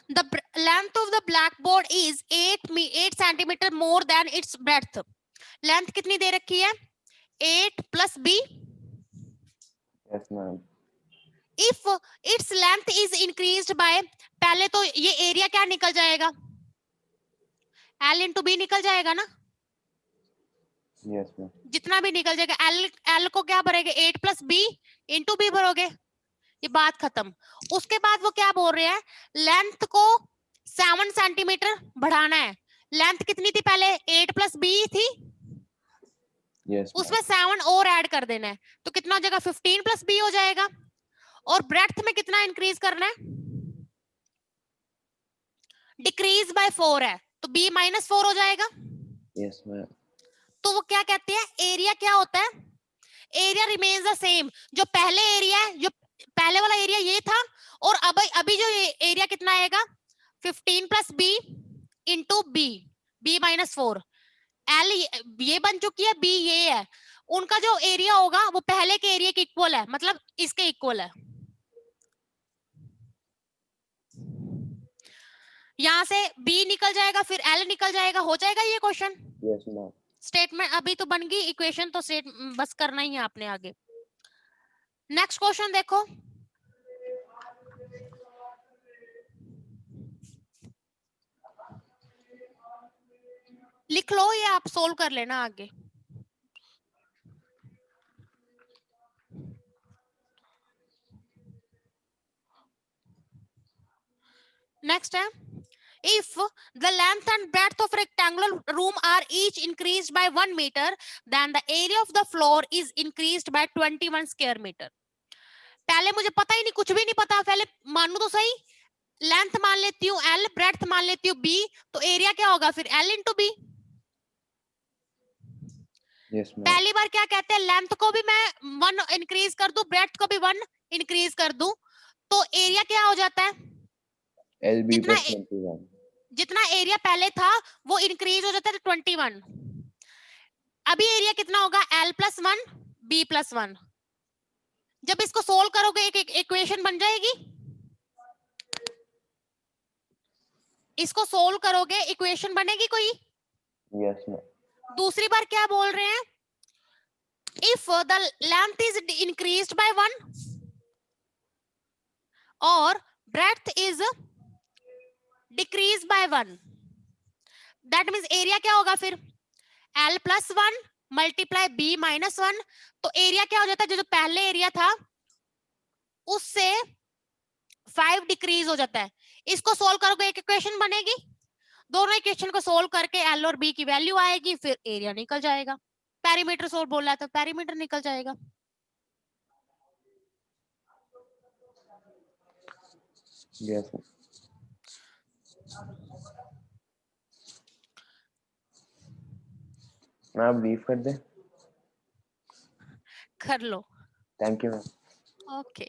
The length of the blackboard is 8 centimeter more than its breadth. Length कितनी दे रखी है 8 plus b. Yes ma'am. If its length is increased by, पहले तो ये एरिया क्या निकल जाएगा, l इंटू बी निकल जाएगा ना, यस मैम। जितना भी निकल जाएगा, l को क्या भरेंगे 8 प्लस बी इंटू बी भरोगे, ये बात खत्म। उसके बाद वो क्या बोल रहे हैं, लेंथ को 7 सेंटीमीटर बढ़ाना है, लेंथ कितनी थी पहले 8 प्लस बी थी, यस उसमें 7 और ऐड कर देना है, तो कितना हो जाएगा 15 प्लस बी हो जाएगा, और ब्रेड्थ में कितना इंक्रीज करना है, डिक्रीज बाय 4 है, तो b माइनस 4 हो जाएगा। Yes ma'am. तो वो क्या कहते हैं, एरिया क्या होता है, एरिया रिमेन्स द सेम, जो पहले एरिया है, जो पहले वाला एरिया ये था, और अब अभी जो एरिया कितना आएगा 15 plus B into B, B minus 4, L ये बन चुकी है, बी ये है, उनका जो एरिया होगा वो पहले के एरिया के इक्वल है, मतलब इसके इक्वल है। यहां से बी निकल जाएगा, फिर एल निकल जाएगा, हो जाएगा ये क्वेश्चन। Yes ma'am. स्टेटमेंट अभी तो बन गई इक्वेशन, तो स्टेट बस करना ही है आपने आगे। नेक्स्ट क्वेश्चन देखो, लिख लो, ये आप सोल्व कर लेना आगे। नेक्स्ट है, if the length and breadth of rectangular room are each increased by 1 meter, then the area of the floor is increased by 21 square meter. पहले मुझे पता ही नहीं, कुछ भी नहीं पता, पहले मानू तो सही, लेंथ मान लेती हूँ l, ब्रेड्थ मान लेती हूँ b, तो एरिया क्या होगा फिर l into B. Yes ma'am. पहली बार क्या कहते हैं, लेंथ को भी मैं 1 इंक्रीज कर दूं, ब्रेड्थ को भी 1 इंक्रीज कर दूं, तो एरिया क्या हो जाता है, LB plus 21। जितना एरिया पहले था वो इंक्रीज हो जाता है 21, अभी एरिया कितना होगा l प्लस 1 b प्लस 1। जब इसको सोल्व करोगे एक इक्वेशन बन जाएगी, इसको सोल्व करोगे इक्वेशन बनेगी कोई। Yes ma'am. दूसरी बार क्या बोल रहे हैं, if the length is increased by 1 और breadth is decrease by 1, that means area क्या होगा फिर L plus 1 multiply B minus 1, तो एरिया क्या हो जाता है, जो पहले एरिया था उससे 5 डिक्रीज हो जाता है। इसको सोल्व करोगे एक इक्वेशन बनेगी, दोनों इक्वेशन को सोल्व करके L और B की वैल्यू आएगी, फिर एरिया निकल जाएगा। पेरीमीटर सोल्व बोला है तो पेरीमीटर निकल जाएगा। यस मैं आप लीव कर दे। कर लो। Thank you. ओके